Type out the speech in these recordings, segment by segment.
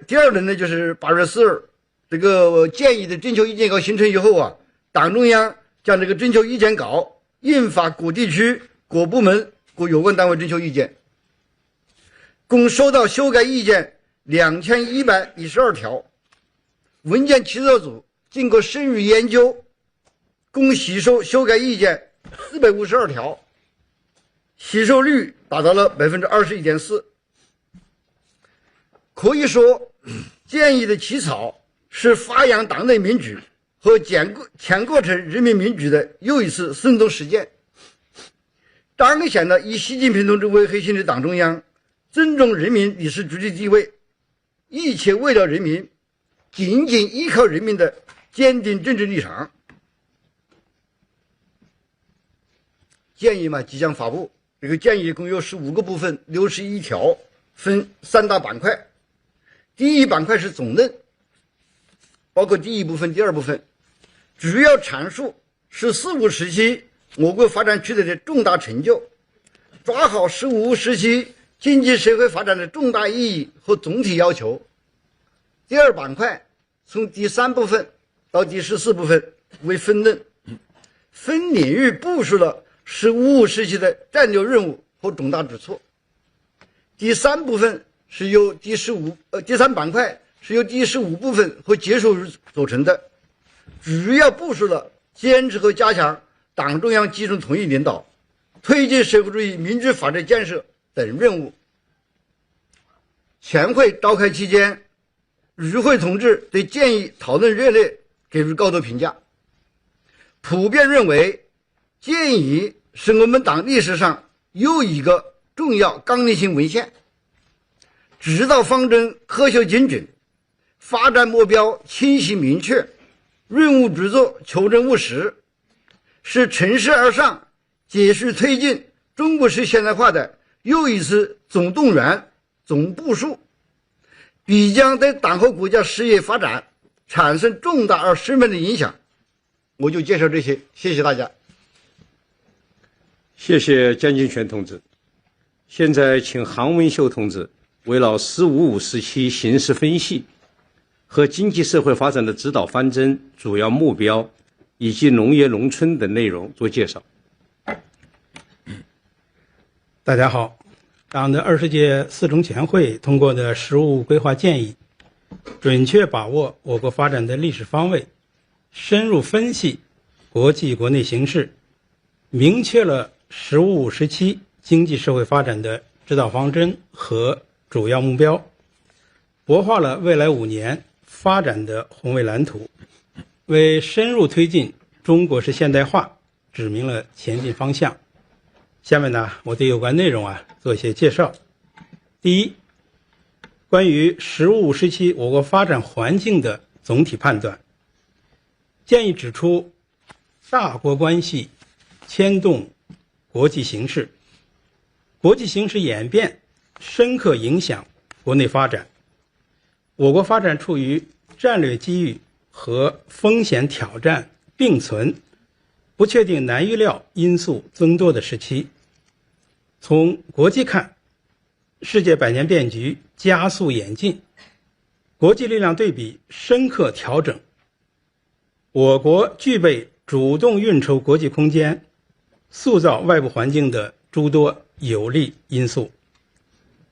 第二轮呢就是8月4日，这个建议的征求意见稿形成以后啊，党中央将这个征求意见稿印发各地区、各部门、各有关单位征求意见，共收到修改意见2112条。文件起草组经过深入研究，共吸收修改意见452条，吸收率达到了21.4%。可以说，建议的起草是发扬党内民主和全过程人民民主的又一次生动实践，彰显了以习近平同志为核心的党中央尊重人民历史主体地位，一切为了人民，紧紧依靠人民的坚定政治立场。建议嘛即将发布，这个建议共有15个部分，61条，分3大板块。第一板块是总论，包括第一部分、第二部分，主要阐述是“15”时期我国发展取得的重大成就，抓好“15”时期经济社会发展的重大意义和总体要求。第二板块从第3部分到第14部分为分论，分领域部署了“15”时期的战略任务和重大举措。第3部分是由第3板块是由第15部分和结束日组成的，主要部署了坚持和加强党中央集中统一领导，推进社会主义民主法治建设等任务。全会召开期间，与会同志对建议讨论热烈，给予高度评价，普遍认为建议是我们党历史上又一个重要纲领性文献，指导方针科学精准，发展目标清晰明确，任务举措求真务实，是乘势而上、继续推进中国式现代化的又一次总动员、总部署，必将对党和国家事业发展产生重大而深远的影响。我就介绍这些，谢谢大家。谢谢江金泉同志。现在请杭文秀同志围绕“15”时期形势分析和经济社会发展的指导方针、主要目标以及农业农村等内容做介绍。大家好，党的20届4中全会通过的“15”规划建议，准确把握我国发展的历史方位，深入分析国际国内形势，明确了“15”时期经济社会发展的指导方针和主要目标，擘画了未来5年发展的宏伟蓝图，为深入推进中国式现代化指明了前进方向。下面呢，我对有关内容做一些介绍。第一，关于“15”时期我国发展环境的总体判断，建议指出，大国关系牵动国际形势，国际形势演变深刻影响国内发展，我国发展处于战略机遇和风险挑战并存、不确定难预料因素增多的时期。从国际看，世界百年变局加速演进，国际力量对比深刻调整，我国具备主动运筹国际空间、塑造外部环境的诸多有利因素。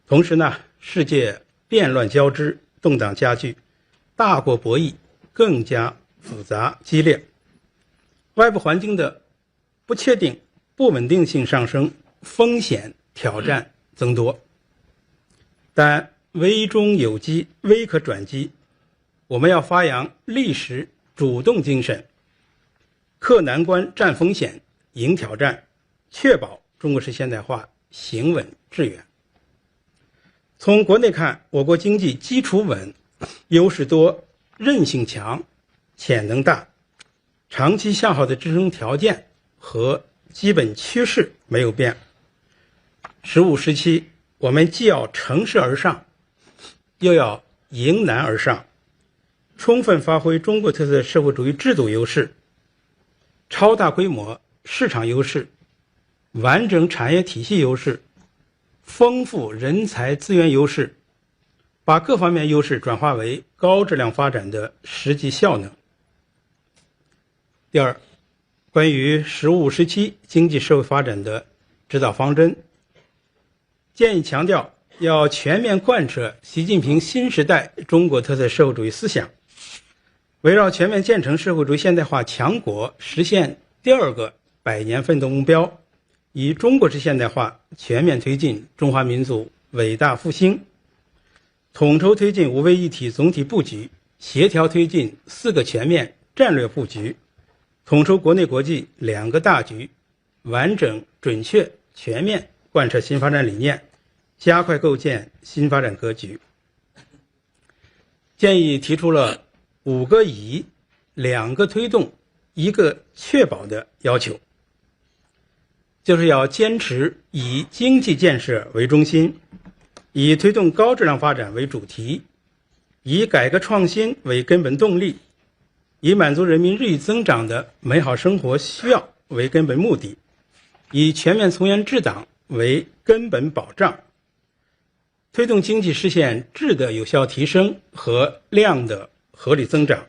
同时呢，世界变乱交织，动荡加剧，大国博弈更加复杂激烈，外部环境的不确定、不稳定性上升，风险挑战增多。但危中有机，危可转机，我们要发扬历时主动精神，克难关、战风险、迎挑战，确保中国式现代化行稳致远。从国内看，我国经济基础稳，优势多，韧性强，潜能大，长期向好的支撑条件和基本趋势没有变。“15”时期，我们既要乘势而上，又要迎难而上，充分发挥中国特色社会主义制度优势、超大规模市场优势、完整产业体系优势、丰富人才资源优势，把各方面优势转化为高质量发展的实际效能。第二，关于15时期经济社会发展的指导方针，建议强调要全面贯彻习近平新时代中国特色社会主义思想，围绕全面建成社会主义现代化强国，实现第2个100年奋斗目标，以中国式现代化全面推进中华民族伟大复兴，统筹推进5位一体总体布局，协调推进4个全面战略布局，统筹国内国际2个大局，完整、准确、全面贯彻新发展理念，加快构建新发展格局。建议提出了5个以、2个推动、1个确保的要求，就是要坚持以经济建设为中心，以推动高质量发展为主题，以改革创新为根本动力，以满足人民日益增长的美好生活需要为根本目的，以全面从严治党为根本保障，推动经济实现质的有效提升和量的合理增长，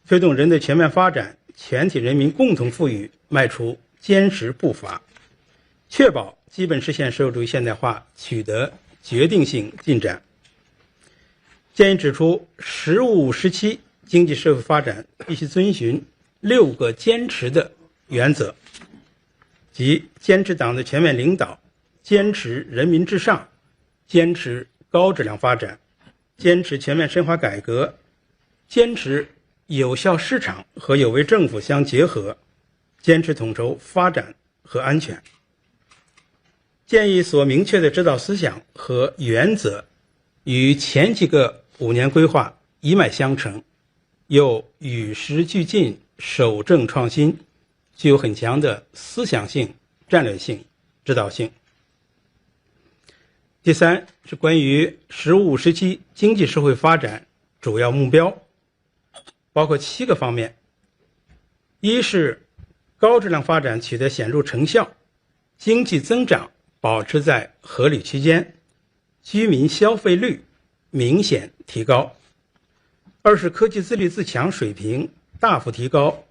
推动人类全面发展、全体人民共同富裕迈出坚实步伐，确保基本实现社会主义现代化取得决定性进展。建议指出，15时期经济社会发展必须遵循6个坚持的原则，即坚持党的全面领导，坚持人民至上，坚持高质量发展，坚持全面深化改革，坚持有效市场和有为政府相结合，坚持统筹发展和安全。建议所明确的指导思想和原则与前几个5年规划一脉相承，又与时俱进、守正创新，具有很强的思想性、战略性、指导性。第三是关于15时期经济社会发展主要目标，包括7个方面。一是高质量发展取得显著成效，经济增长保持在合理区间，居民消费率明显提高。二是科技自立自强水平大幅提高，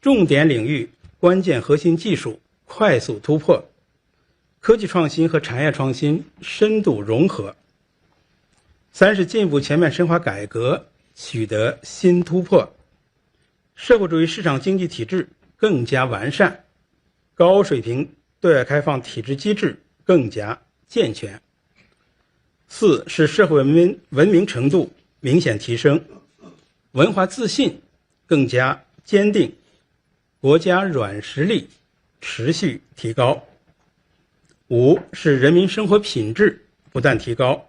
重点领域关键核心技术快速突破，科技创新和产业创新深度融合。三是进一步全面深化改革，取得新突破，社会主义市场经济体制更加完善，高水平对外开放体制机制更加健全。四是社会文明程度明显提升，文化自信更加坚定，国家软实力持续提高。五是人民生活品质不断提高，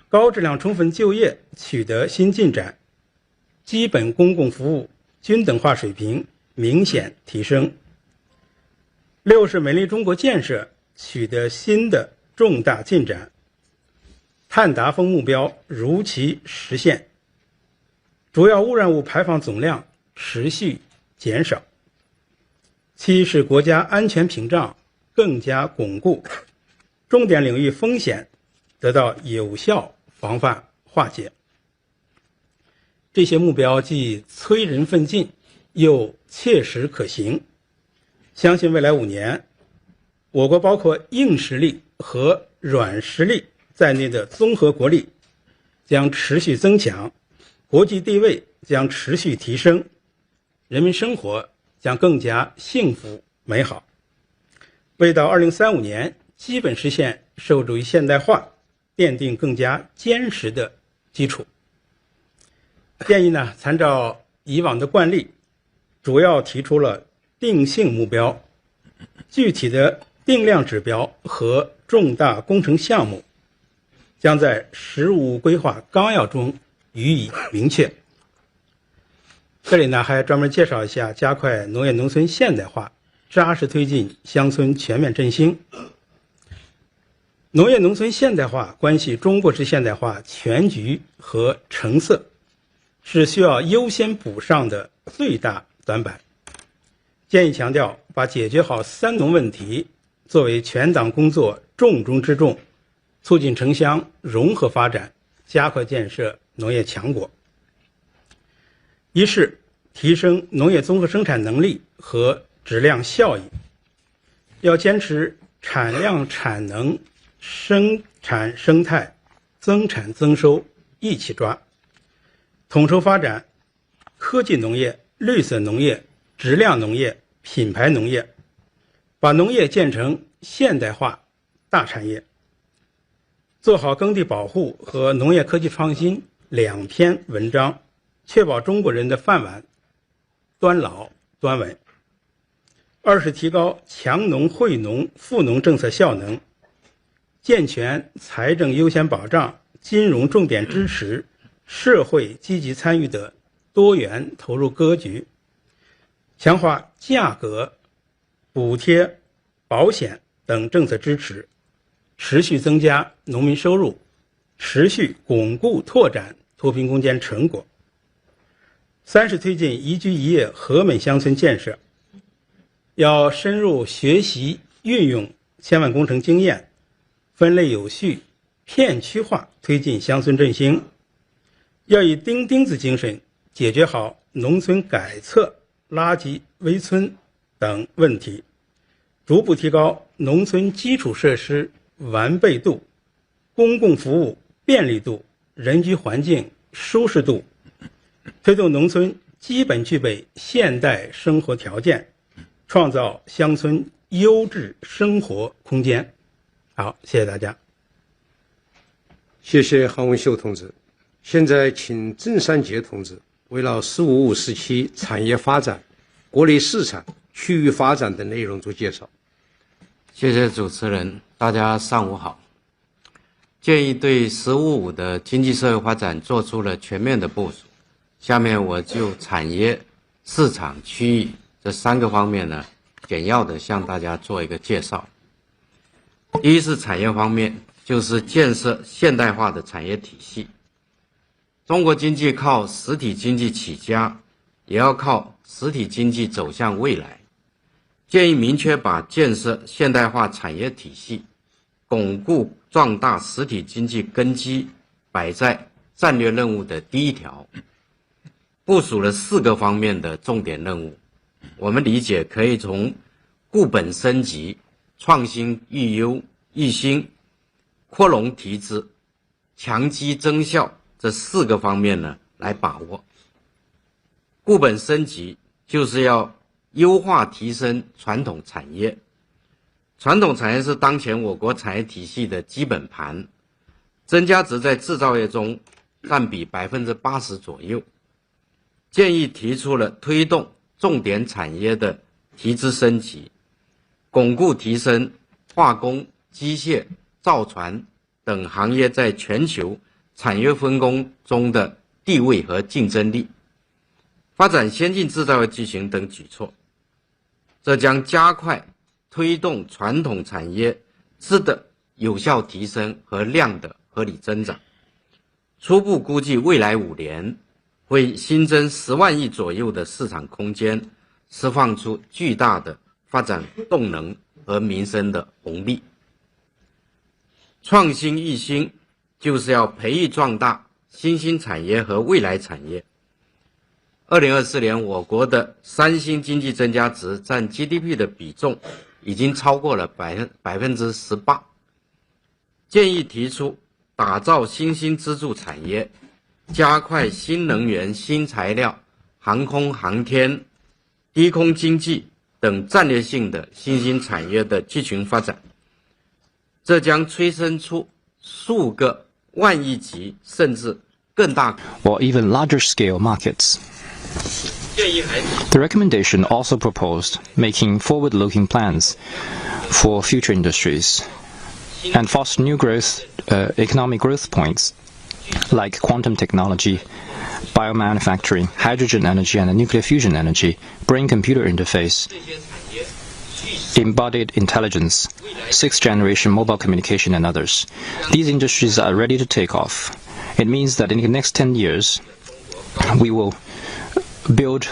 高质量充分就业取得新进展，基本公共服务均等化水平明显提升。六是美丽中国建设取得新的重大进展，碳达峰目标如期实现，主要污染物排放总量持续减少。七是国家安全屏障更加巩固，重点领域风险得到有效防范化解。这些目标既催人奋进，又切实可行。相信未来5年，我国包括硬实力和软实力在内的综合国力将持续增强，国际地位将持续提升，人民生活将更加幸福美好，为到2035年基本实现社会主义现代化奠定更加坚实的基础。建议呢，参照以往的惯例，主要提出了定性目标，具体的定量指标和重大工程项目将在15规划纲要中予以明确。这里呢，还专门介绍一下加快农业农村现代化，扎实推进乡村全面振兴。农业农村现代化关系中国式现代化全局和成色，是需要优先补上的最大短板。建议强调，把解决好3农问题作为全党工作重中之重，促进城乡融合发展加快建设农业强国。一是提升农业综合生产能力和质量效益，要坚持产量产能、生产生态、增产增收一起抓，统筹发展科技农业、绿色农业、质量农业、品牌农业，把农业建成现代化大产业，做好耕地保护和农业科技创新2篇文章，确保中国人的饭碗端牢端稳。二是提高强农惠农富农政策效能，健全财政优先保障、金融重点支持、社会积极参与的多元投入格局，强化价格、补贴、保险等政策支持，持续增加农民收入，持续巩固拓展脱贫攻坚成果。三是推进宜居宜业和美乡村建设，要深入学习运用千万工程经验，分类有序、片区化推进乡村振兴，要以钉钉子精神解决好农村改厕、垃圾围村等问题，逐步提高农村基础设施完备度、公共服务便利度、人居环境舒适度，推动农村基本具备现代生活条件，创造乡村优质生活空间。好，谢谢大家。谢谢韩文秀同志。现在请郑三杰同志围绕“15·5”时期产业发展、国内市场、区域发展等内容做介绍。谢谢主持人，大家上午好。建议对“15·5”的经济社会发展做出了全面的部署。下面我就产业、市场、区域这3个方面呢，简要的向大家做一个介绍。第一是产业方面，就是建设现代化的产业体系。中国经济靠实体经济起家，也要靠实体经济走向未来。建议明确把建设现代化产业体系、巩固壮大实体经济根基摆在战略任务的第一条，部署了4个方面的重点任务。我们理解可以从固本升级、创新育优育新、扩容提质、强基增效这4个方面呢来把握。固本升级就是要优化提升传统产业。传统产业是当前我国产业体系的基本盘，增加值在制造业中占比 80% 左右。建议提出了推动重点产业的提质升级，巩固提升化工、机械、造船等行业在全球产业分工中的地位和竞争力，发展先进制造业机型等举措。这将加快推动传统产业质的有效提升和量的合理增长。初步估计未来5年会新增10万亿左右的市场空间，释放出巨大的发展动能和民生的红利。创新育新就是要培育壮大新兴产业和未来产业。2024年我国的3新经济增加值占 GDP 的比重已经超过了 18%。 建议提出打造新兴支柱产业，加快新能源、新材料、航空航天、低空经济等战略性的新兴产业的集群发展，这将催生出数个万亿级甚至更大 or even larger scale markets. The recommendation also proposed making forward-looking plans for future industries and foster new growth, economic growth points like quantum technology, biomanufacturing, hydrogen energy and nuclear fusion energy, brain-computer interface, embodied intelligence, 6th-generation mobile communication and others. These industries are ready to take off. It means that in the next 10 years, we will build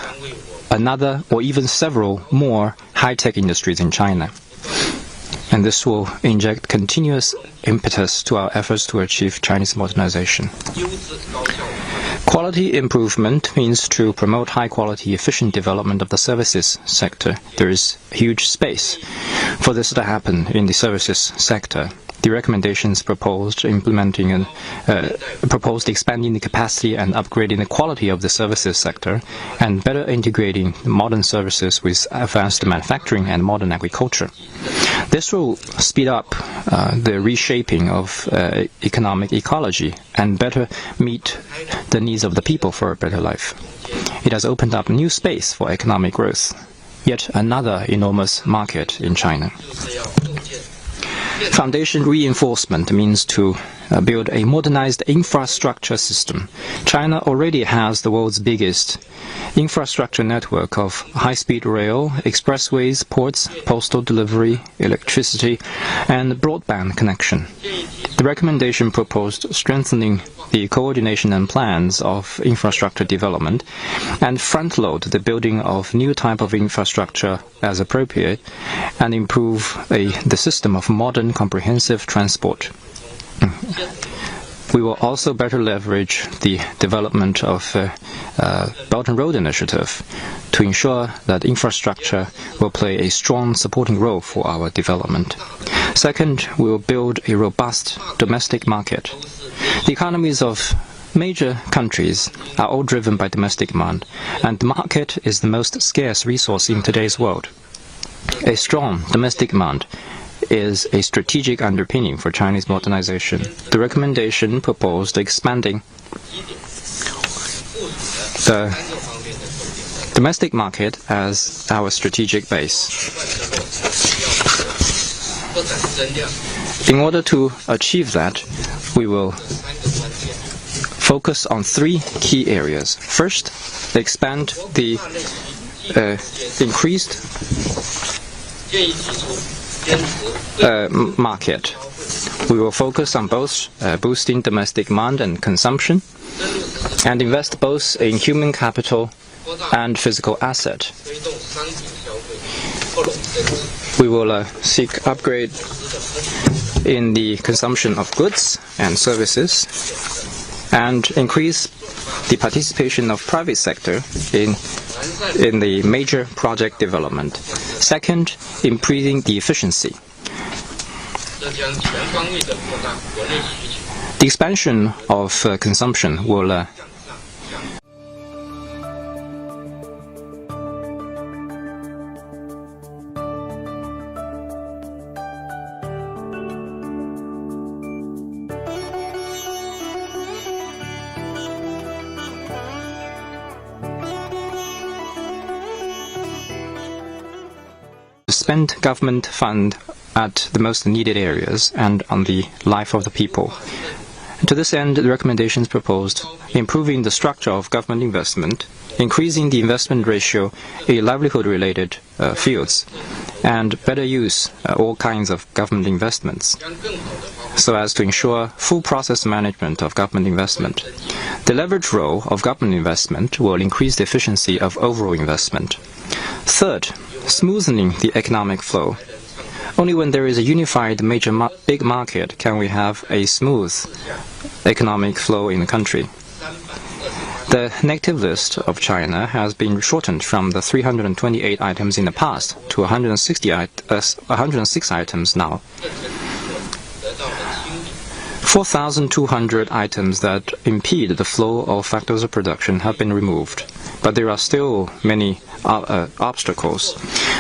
another or even several more high-tech industries in China. and this will inject continuous impetus to our efforts to achieve Chinese modernization. Quality improvement means to promote high-quality, efficient development of the services sector. There is huge space for this to happen in the services sector. The recommendations proposed expanding the capacity and upgrading the quality of the services sector, and better integrating modern services with advanced manufacturing and modern agriculture. This will speed up the reshaping of economic ecology and better meet the needs of the people for a better life. It has opened up new space for economic growth, yet another enormous market in China. Foundation reinforcement means to build a modernized infrastructure system. China already has the world's biggest infrastructure network of high-speed rail, expressways, ports, postal delivery, electricity, and broadband connection. The recommendation proposed strengthening the coordination and plans of infrastructure development and front-load the building of new type of infrastructure as appropriate and improve the system of modern comprehensive transport. We will also better leverage the development of Belt and Road Initiative to ensure that infrastructure will play a strong supporting role for our development. Second, we will build a robust domestic market. The economies of major countries are all driven by domestic demand, and the market is the most scarce resource in today's world. A strong domestic demand is a strategic underpinning for Chinese modernization. The recommendation proposed expanding the domestic market as our strategic base. In order to achieve that, we will focus on three key areas. First, expand the increased market. We will focus on both boosting domestic demand and consumption, and invest both in human capital and physical asset. We will seek upgrade in the consumption of goods and services, and increase the participation of private sector in the major project development. Second, improving the efficiency. The expansion of consumption will spend government fund at the most needed areas and on the life of the people. To this end, the recommendations proposed improving the structure of government investment, increasing the investment ratio in livelihood-related fields, and better use all kinds of government investments, so as to ensure full process management of government investment. The leverage role of government investment will increase the efficiency of overall investment. Third, smoothening the economic flow. Only when there is a unified big market can we have a smooth economic flow in the country. The negative list of China has been shortened from the 328 items in the past to 106 items now. 4,200 items that impede the flow of factors of production have been removed, but there are still many obstacles.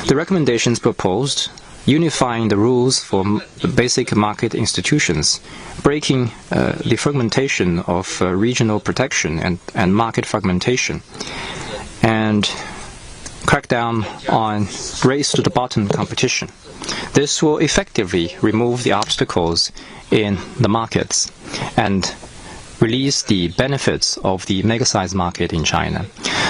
The recommendations proposed unifying the rules for the basic market institutions, breaking the fragmentation of regional protection and market fragmentation, and crack down on race-to-the-bottom competition. This will effectively remove the obstacles in the markets and release the benefits of the mega-sized market in China.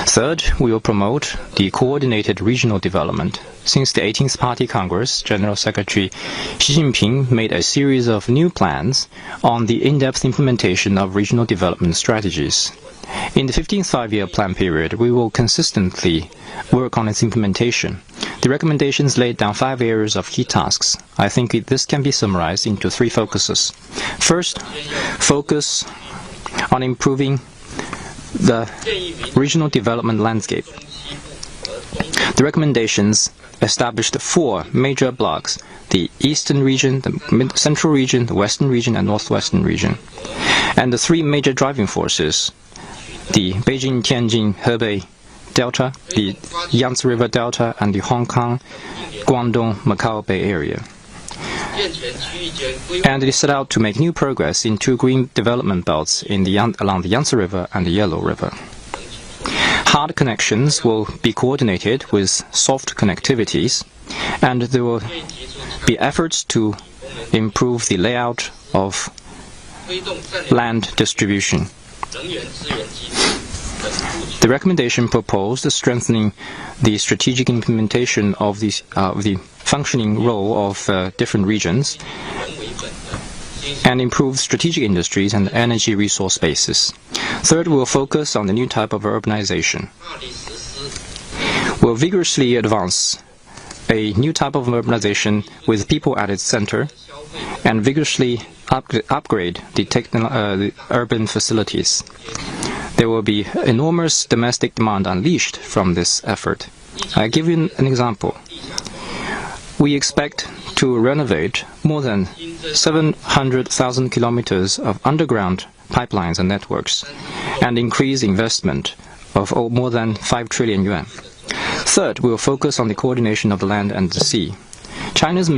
Third, we will promote the coordinated regional development. Since the 18th Party Congress, General Secretary Xi Jinping made a series of new plans on the in-depth implementation of regional development strategies. In the 15th five-year plan period, we will consistently work on its implementation. The recommendations laid down 5 areas of key tasks. I think this can be summarized into 3 focuses. First, focus on improving the regional development landscape. The recommendations established 4 major blocks: the Eastern region, the Central region, the Western region, and Northwestern region. And the 3 major driving forces: the Beijing, Tianjin, Hebei Delta, the Yangtze River Delta, and the Hong Kong, Guangdong, Macau Bay Area. And it is set out to make new progress in 2 green development belts along the Yangtze River and the Yellow River. Hard connections will be coordinated with soft connectivities, and there will be efforts to improve the layout of land distribution. The recommendation proposed strengthening the strategic implementation of the functioning role of different regions and improve strategic industries and energy resource bases. Third, we'll focus on the new type of urbanization. We'll vigorously advance a new type of urbanization with people at its center and vigorously upgrade the urban facilities. There will be enormous domestic demand unleashed from this effort. I'll give you an example. We expect to renovate more than 700,000 kilometers of underground pipelines and networks and increase investment of more than 5 trillion yuan. Third, we will focus on the coordination of the land and the sea. China's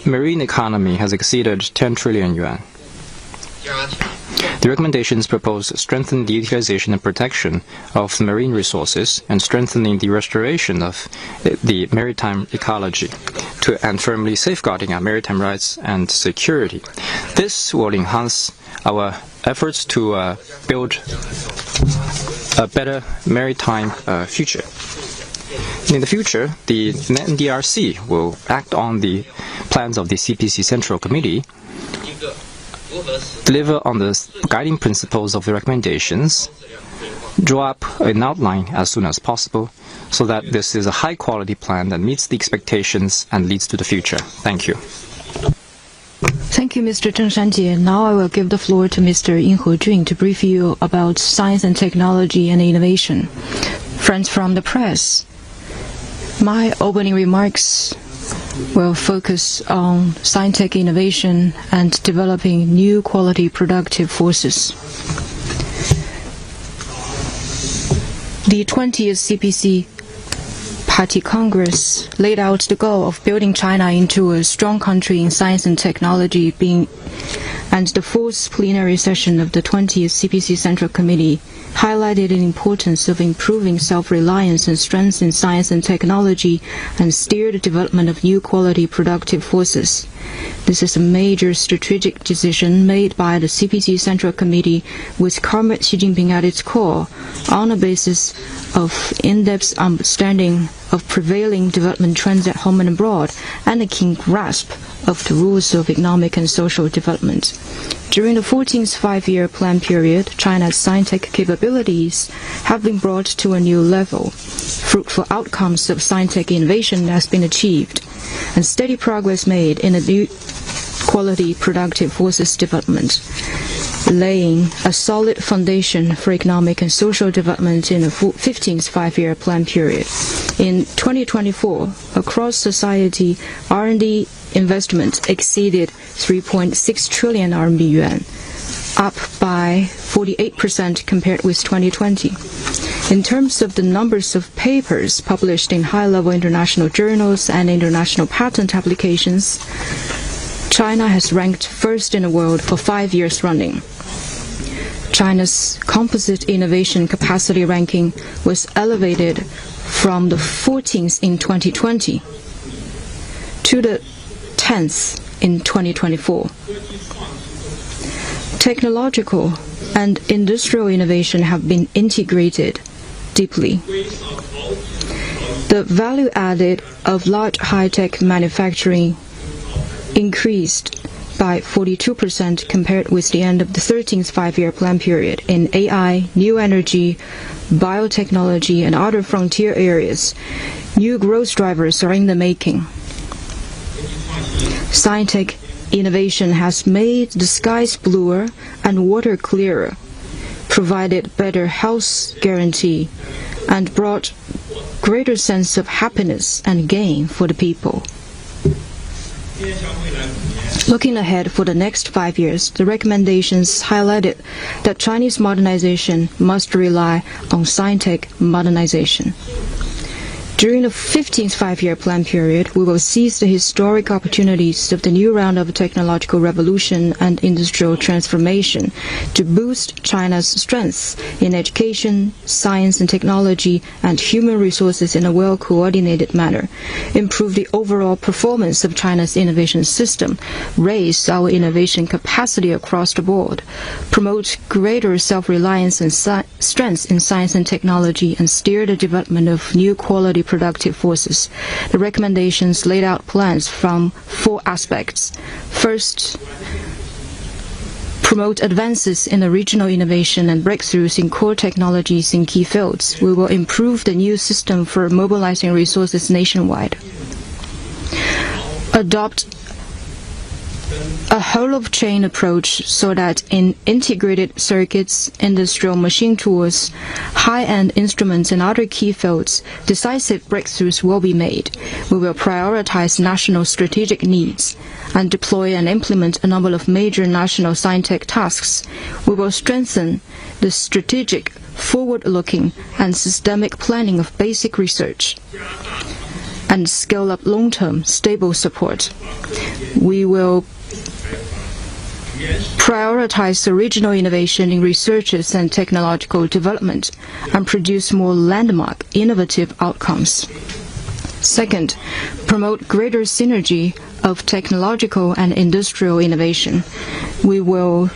marine economy has exceeded 10 trillion yuan. The recommendations propose strengthening the utilization and protection of the marine resources and strengthening the restoration of the maritime ecology and firmly safeguarding our maritime rights and security. This will enhance our efforts to build a better maritime future. In the future, the NDRC will act on the plans of the CPC Central Committee, deliver on the guiding principles of the recommendations, draw up an outline as soon as possible, so that this is a high-quality plan that meets the expectations and leads to the future. Thank you. Thank you, Mr. Zheng Shanjie. Now I will give the floor to Mr. Yin Hejun to brief you about science and technology and innovation. Friends from the press, my opening remarks will focus on scientific innovation and developing new quality productive forces. The 20th CPC Party Congress laid out the goal of building China into a strong country in science and technology, and the 4th plenary session of the 20th CPC Central Committee highlighted the importance of improving self-reliance and strength in science and technology and steered the development of new quality productive forces. This is a major strategic decision made by the CPC Central Committee with Comrade Xi Jinping at its core, on the basis of in-depth understanding of prevailing development trends at home and abroad, and a keen grasp of the rules of economic and social development. During the 14th five-year plan period, China's scientific capabilities have been brought to a new level. Fruitful outcomes of scientific innovation has been achieved, and steady progress made in the new quality productive forces development, laying a solid foundation for economic and social development in the 15th five-year plan period. In 2024, across society, R&D investment exceeded 3.6 trillion RMB yuan, up by 48% compared with 2020. In terms of the numbers of papers published in high-level international journals and international patent applications, China has ranked first in the world for 5 years running. China's composite innovation capacity ranking was elevated from the 14th in 2020 to the 10th in 2024. Technological and industrial innovation have been integrated deeply. The value added of large high-tech manufacturing increased by 42% compared with the end of the 13th five-year plan period in AI, new energy, biotechnology, and other frontier areas. New growth drivers are in the making. Scientific innovation has made the skies bluer and water clearer, provided better health guarantee, and brought greater sense of happiness and gain for the people. Looking ahead for the next 5 years, the recommendations highlighted that Chinese modernization must rely on scientific modernization. During the 15th five-year plan period, we will seize the historic opportunities of the new round of technological revolution and industrial transformation to boost China's strengths in education, science and technology, and human resources in a well-coordinated manner, improve the overall performance of China's innovation system, raise our innovation capacity across the board, promote greater self-reliance and strengths in science and technology, and steer the development of new quality productive forces. The recommendations laid out plans from 4 aspects. First, promote advances in the regional innovation and breakthroughs in core technologies in key fields. We will improve the new system for mobilizing resources nationwide. Adopt a whole-of-chain approach so that in integrated circuits, industrial machine tools, high-end instruments, and other key fields, decisive breakthroughs will be made. We will prioritize national strategic needs and deploy and implement a number of major national scientific tasks. We will strengthen the strategic, forward-looking, and systemic planning of basic research and scale up long-term, stable support. We will prioritize original innovation in researches and technological development and produce more landmark, innovative outcomes. Second, promote greater synergy of technological and industrial innovation. We will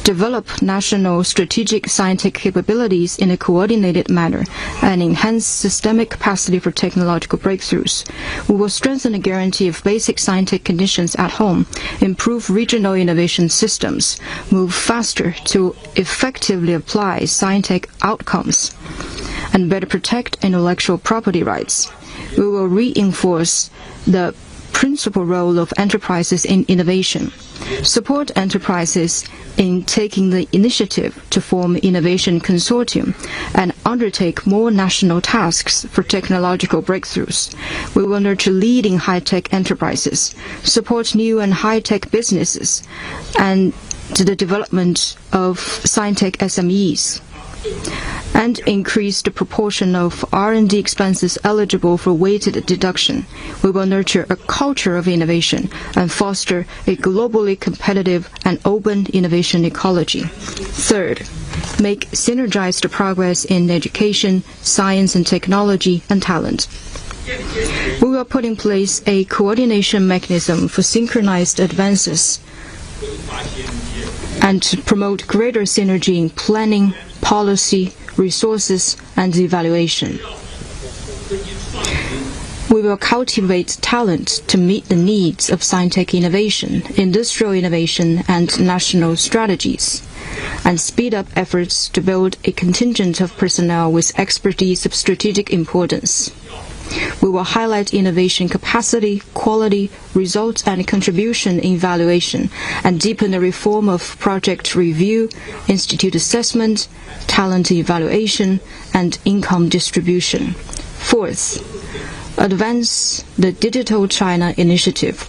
develop national strategic scientific capabilities in a coordinated manner and enhance systemic capacity for technological breakthroughs. We will strengthen the guarantee of basic scientific conditions at home, improve regional innovation systems, move faster to effectively apply scientific outcomes, and better protect intellectual property rights. We will reinforce the principal role of enterprises in innovation, support enterprises in taking the initiative to form innovation consortium, and undertake more national tasks for technological breakthroughs. We will nurture leading high-tech enterprises, support new and high-tech businesses, and the development of scientific SMEs, and increase the proportion of R&D expenses eligible for weighted deduction. We will nurture a culture of innovation and foster a globally competitive and open innovation ecology. Third, make synergized progress in education, science and technology, and talent. We will put in place a coordination mechanism for synchronized advances and promote greater synergy in planning, policy, resources, and evaluation. We will cultivate talent to meet the needs of scientific innovation, industrial innovation, and national strategies, and speed up efforts to build a contingent of personnel with expertise of strategic importance. We will highlight innovation capacity, quality, results, and contribution in evaluation, and deepen the reform of project review, institute assessment, talent evaluation, and income distribution. Fourth, advance the Digital China initiative.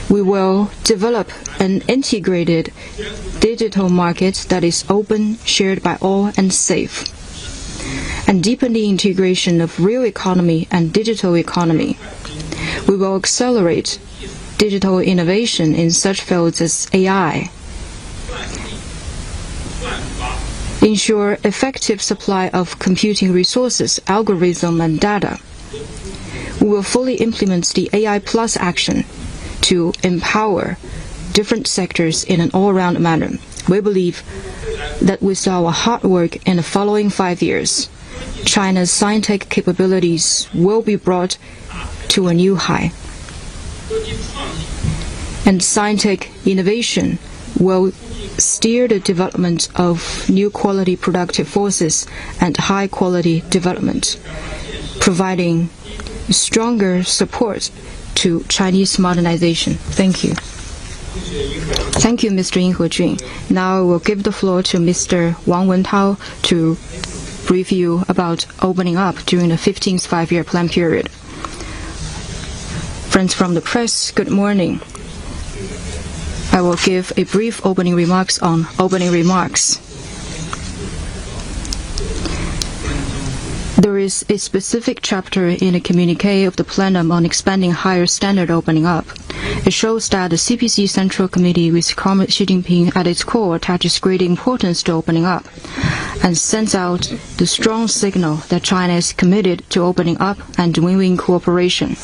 We will develop an integrated digital market that is open, shared by all, and safe, and deepen the integration of real economy and digital economy. We will accelerate digital innovation in such fields as AI, ensure effective supply of computing resources, algorithm, and data. We will fully implement the AI Plus action to empower different sectors in an all-round manner. We believe that with our hard work in the following 5 years, China's scientific capabilities will be brought to a new high, and scientific innovation will steer the development of new quality productive forces and high quality development. providing stronger support to Chinese modernization. Thank you. Thank you, Mr. Yin Hejun. Now I will give the floor to Mr. Wang Wentao to brief you about opening up during the 15th five-year plan period. Friends from the press, good morning. I will give a brief opening remarks on opening remarks. There is a specific chapter in a communiqué of the plenum on expanding higher standard opening up. It shows that the CPC Central Committee, with Comrade Xi Jinping at its core, attaches great importance to opening up and sends out the strong signal that China is committed to opening up and win-win cooperation.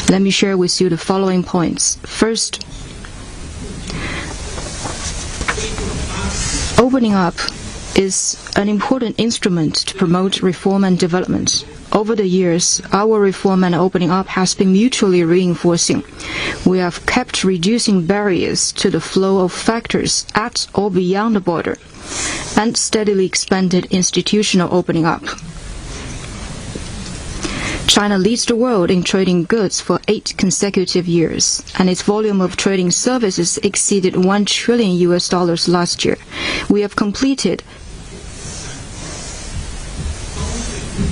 Let me share with you the following points. First, opening up is an important instrument to promote reform and development. Over the years, our reform and opening up has been mutually reinforcing. We have kept reducing barriers to the flow of factors at or beyond the border and steadily expanded institutional opening up. China leads the world in trading goods for 8 consecutive years, and its volume of trading services exceeded $1 trillion last year. We have completed,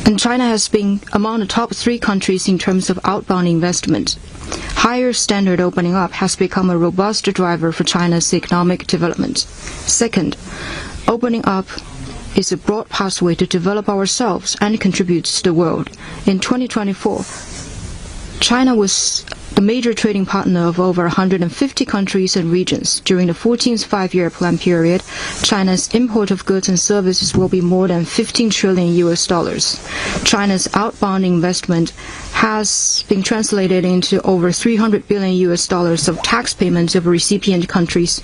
and China has been among the top 3 countries in terms of outbound investment. Higher standard opening up has become a robust driver for China's economic development. Second, opening up is a broad pathway to develop ourselves and contribute to the world. In 2024, China was the major trading partner of over 150 countries and regions. During the 14th five-year plan period, China's import of goods and services will be more than $15 trillion. China's outbound investment has been translated into over $300 billion of tax payments of recipient countries,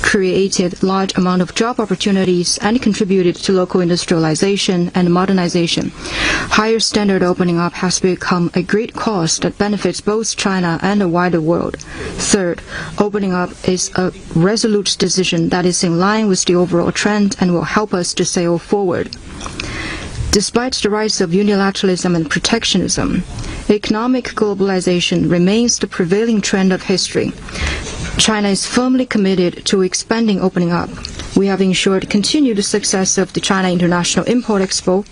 created large amount of job opportunities, and contributed to local industrialization and modernization. Higher standard opening up has become a great cause that benefits both China and the wider world. Third, opening up is a resolute decision that is in line with the overall trend and will help us to sail forward. Despite the rise of unilateralism and protectionism, economic globalization remains the prevailing trend of history. China is firmly committed to expanding opening up. We have ensured continued success of the China International Import Expo,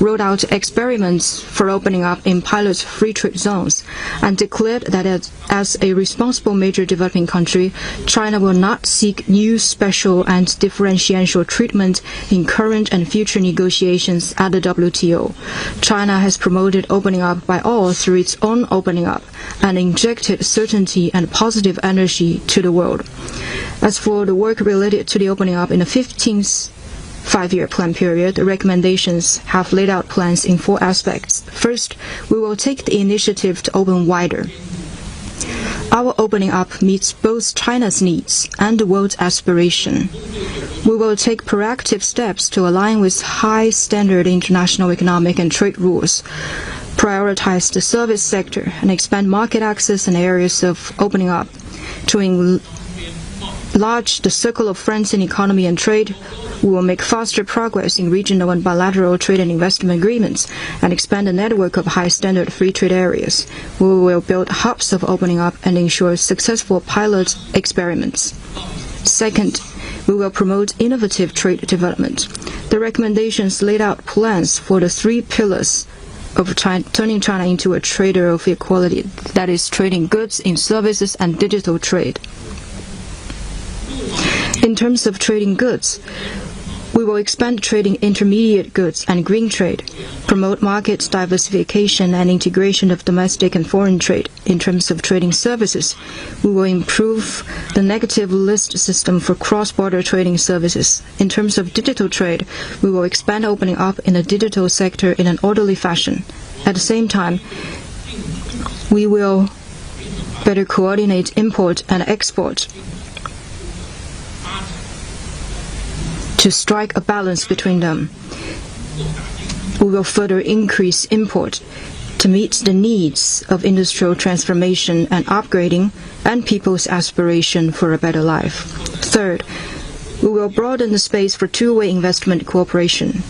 rolled out experiments for opening up in pilot free trade zones, and declared that as a responsible major developing country, China will not seek new special and differential treatment in current and future negotiations at the WTO. China has promoted opening up by all through its own opening up and injected certainty and positive energy to the world. As for the work related to the opening up in the 15th five-year plan period, the recommendations have laid out plans in 4 aspects. First, we will take the initiative to open wider. Our opening up meets both China's needs and the world's aspiration. We will take proactive steps to align with high standard international economic and trade rules, prioritize the service sector, and expand market access in areas of opening up. To enlarge the circle of friends in economy and trade, we will make faster progress in regional and bilateral trade and investment agreements and expand the network of high-standard free trade areas. We will build hubs of opening up and ensure successful pilot experiments. Second, we will promote innovative trade development. The recommendations laid out plans for the 3 pillars of turning China into a trader of equality, that is, trading goods in services and digital trade. In terms of trading goods, we will expand trading intermediate goods and green trade, promote market diversification and integration of domestic and foreign trade. In terms of trading services, we will improve the negative list system for cross-border trading services. In terms of digital trade, we will expand opening up in the digital sector in an orderly fashion. At the same time, we will better coordinate import and export to strike a balance between them. We will further increase import to meet the needs of industrial transformation and upgrading and people's aspiration for a better life. Third, we will broaden the space for two-way investment cooperation.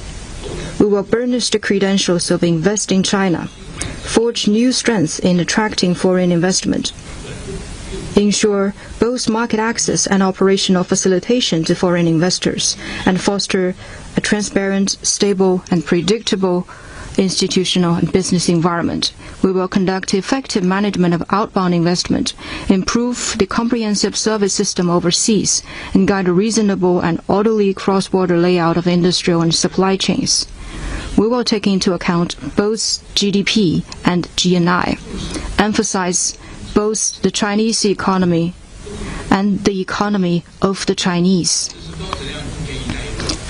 We We will burnish the credentials of investing China, forge new strengths in attracting foreign investment, ensure both market access and operational facilitation to foreign investors, and foster a transparent, stable, and predictable institutional and business environment. We will conduct effective management of outbound investment, improve the comprehensive service system overseas, and guide a reasonable and orderly cross-border layout of industrial and supply chains. We will take into account both GDP and GNI, emphasize both the Chinese economy and the economy of the Chinese.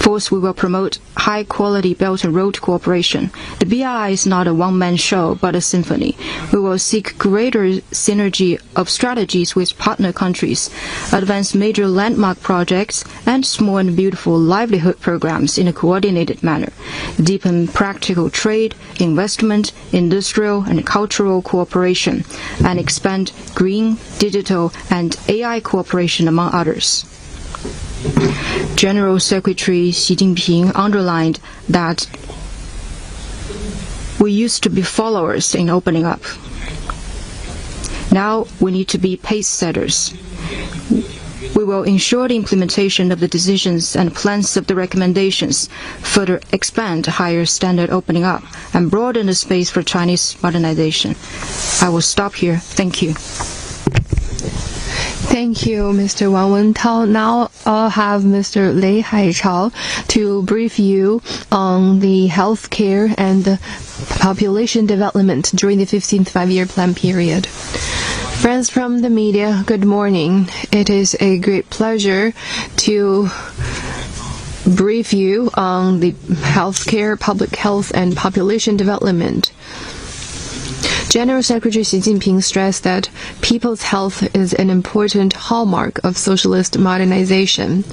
Fourth, we will promote high-quality Belt and Road cooperation. The BRI is not a one-man show, but a symphony. We will seek greater synergy of strategies with partner countries, advance major landmark projects, and small and beautiful livelihood programs in a coordinated manner, deepen practical trade, investment, industrial, and cultural cooperation, and expand green, digital, and AI cooperation, among others. General Secretary Xi Jinping underlined that we used to be followers in opening up. Now we need to be pace setters. We will ensure the implementation of the decisions and plans of the recommendations, further expand higher standard opening up, and broaden the space for Chinese modernization. I will stop here. Thank you. Thank you, Mr. Wang Wentao. Now I'll have Mr. Lei Haichao to brief you on the healthcare and population development during the 15th five-year plan period. Friends from the media, good morning. It is a great pleasure to brief you on the healthcare, public health, and population development. General Secretary Xi Jinping stressed that people's health is an important hallmark of socialist modernization.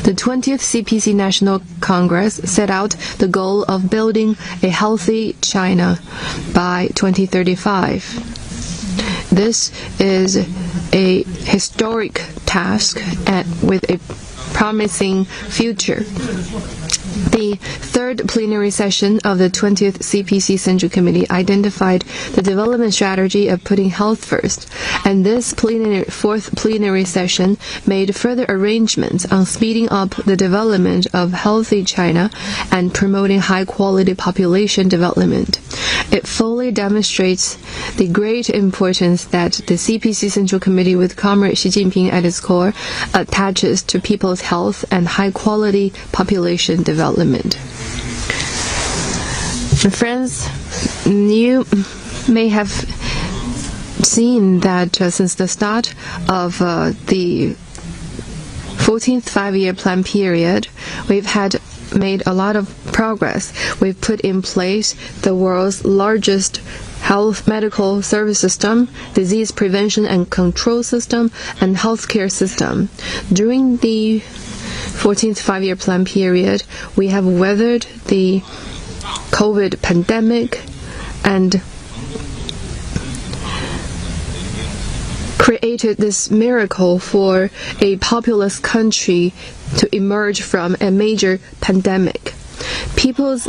The 20th CPC National Congress set out the goal of building a healthy China by 2035. This is a historic task with a promising future. The third plenary session of the 20th CPC Central Committee identified the development strategy of putting health first, and this fourth plenary session made further arrangements on speeding up the development of healthy China and promoting high-quality population development. It fully demonstrates the great importance that the CPC Central Committee, with Comrade Xi Jinping at its core, attaches to people's health and high-quality population development. Friends, you may have seen that since the start of the 14th five-year plan period, we've made a lot of progress. We've put in place the world's largest health medical service system, disease prevention and control system, and healthcare system. During the 14th five-year plan period, we have weathered the COVID pandemic and created this miracle for a populous country to emerge from a major pandemic. People's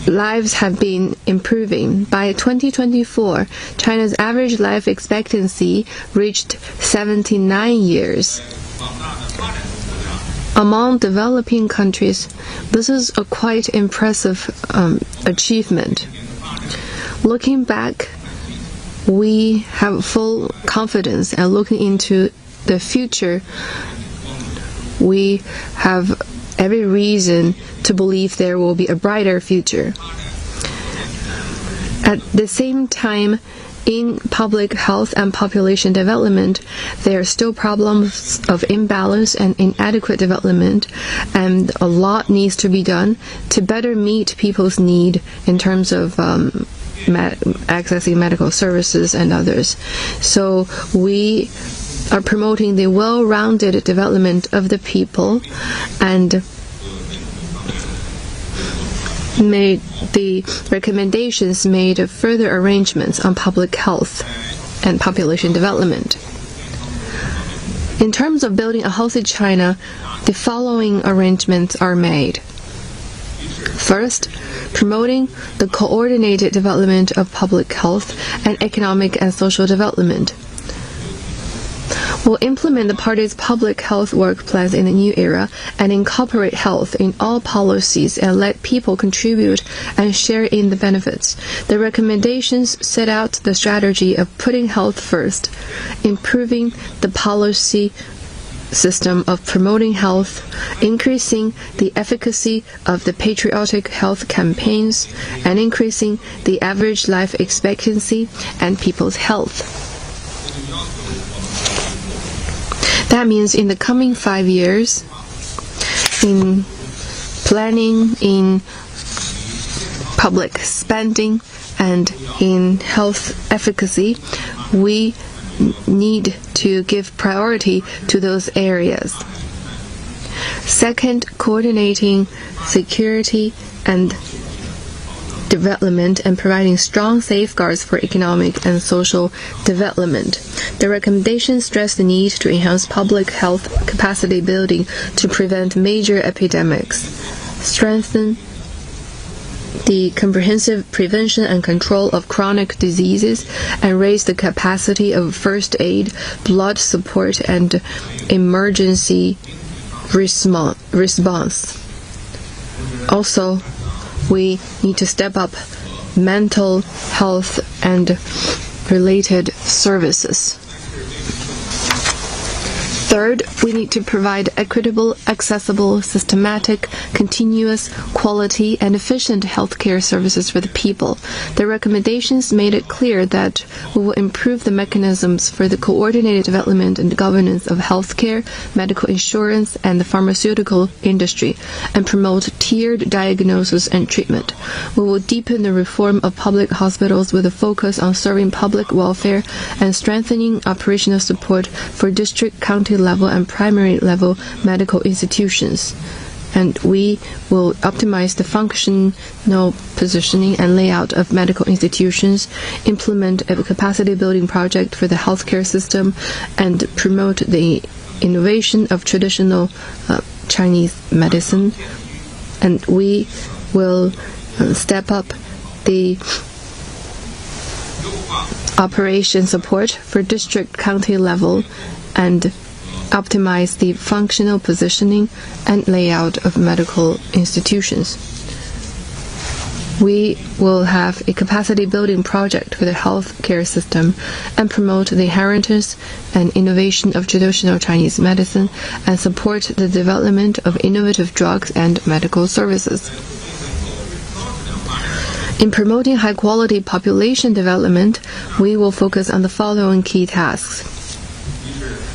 lives have been improving. By 2024, China's average life expectancy reached 79 years. Among developing countries, this is a quite impressive achievement. Looking back, we have full confidence, and looking into the future, we have every reason to believe there will be a brighter future. At the same time, in public health and population development, there are still problems of imbalance and inadequate development, and a lot needs to be done to better meet people's need in terms of accessing medical services and others. So we are promoting the well-rounded development of the people and made the recommendations made further arrangements on public health and population development. In terms of building a healthy China, the following arrangements are made. First, promoting the coordinated development of public health and economic and social development. We'll implement the party's public health work plans in the new era and incorporate health in all policies and let people contribute and share in the benefits. The recommendations set out the strategy of putting health first, improving the policy system of promoting health, increasing the efficacy of the patriotic health campaigns, and increasing the average life expectancy and people's health. That means in the coming 5 years, in planning, in public spending, and in health efficacy, we need to give priority to those areas. Second, coordinating security and development and providing strong safeguards for economic and social development. The recommendations stress the need to enhance public health capacity building to prevent major epidemics, strengthen the comprehensive prevention and control of chronic diseases, and raise the capacity of first aid, blood support, and emergency response. Also, we need to step up mental health and related services. Third, we need to provide equitable, accessible, systematic, continuous, quality, and efficient healthcare services for the people. The recommendations made it clear that we will improve the mechanisms for the coordinated development and governance of healthcare, medical insurance, and the pharmaceutical industry, and promote tiered diagnosis and treatment. We will deepen the reform of public hospitals with a focus on serving public welfare and strengthening operational support for district, county level and primary level medical institutions. And we will optimize the functional positioning and layout of medical institutions, implement a capacity building project for the healthcare system, and promote the innovation of traditional Chinese medicine. And we will step up the operation support for district, county level, and optimize the functional positioning and layout of medical institutions. We will have a capacity building project for the healthcare system and promote the inheritance and innovation of traditional Chinese medicine and support the development of innovative drugs and medical services. In promoting high-quality population development, we will focus on the following key tasks.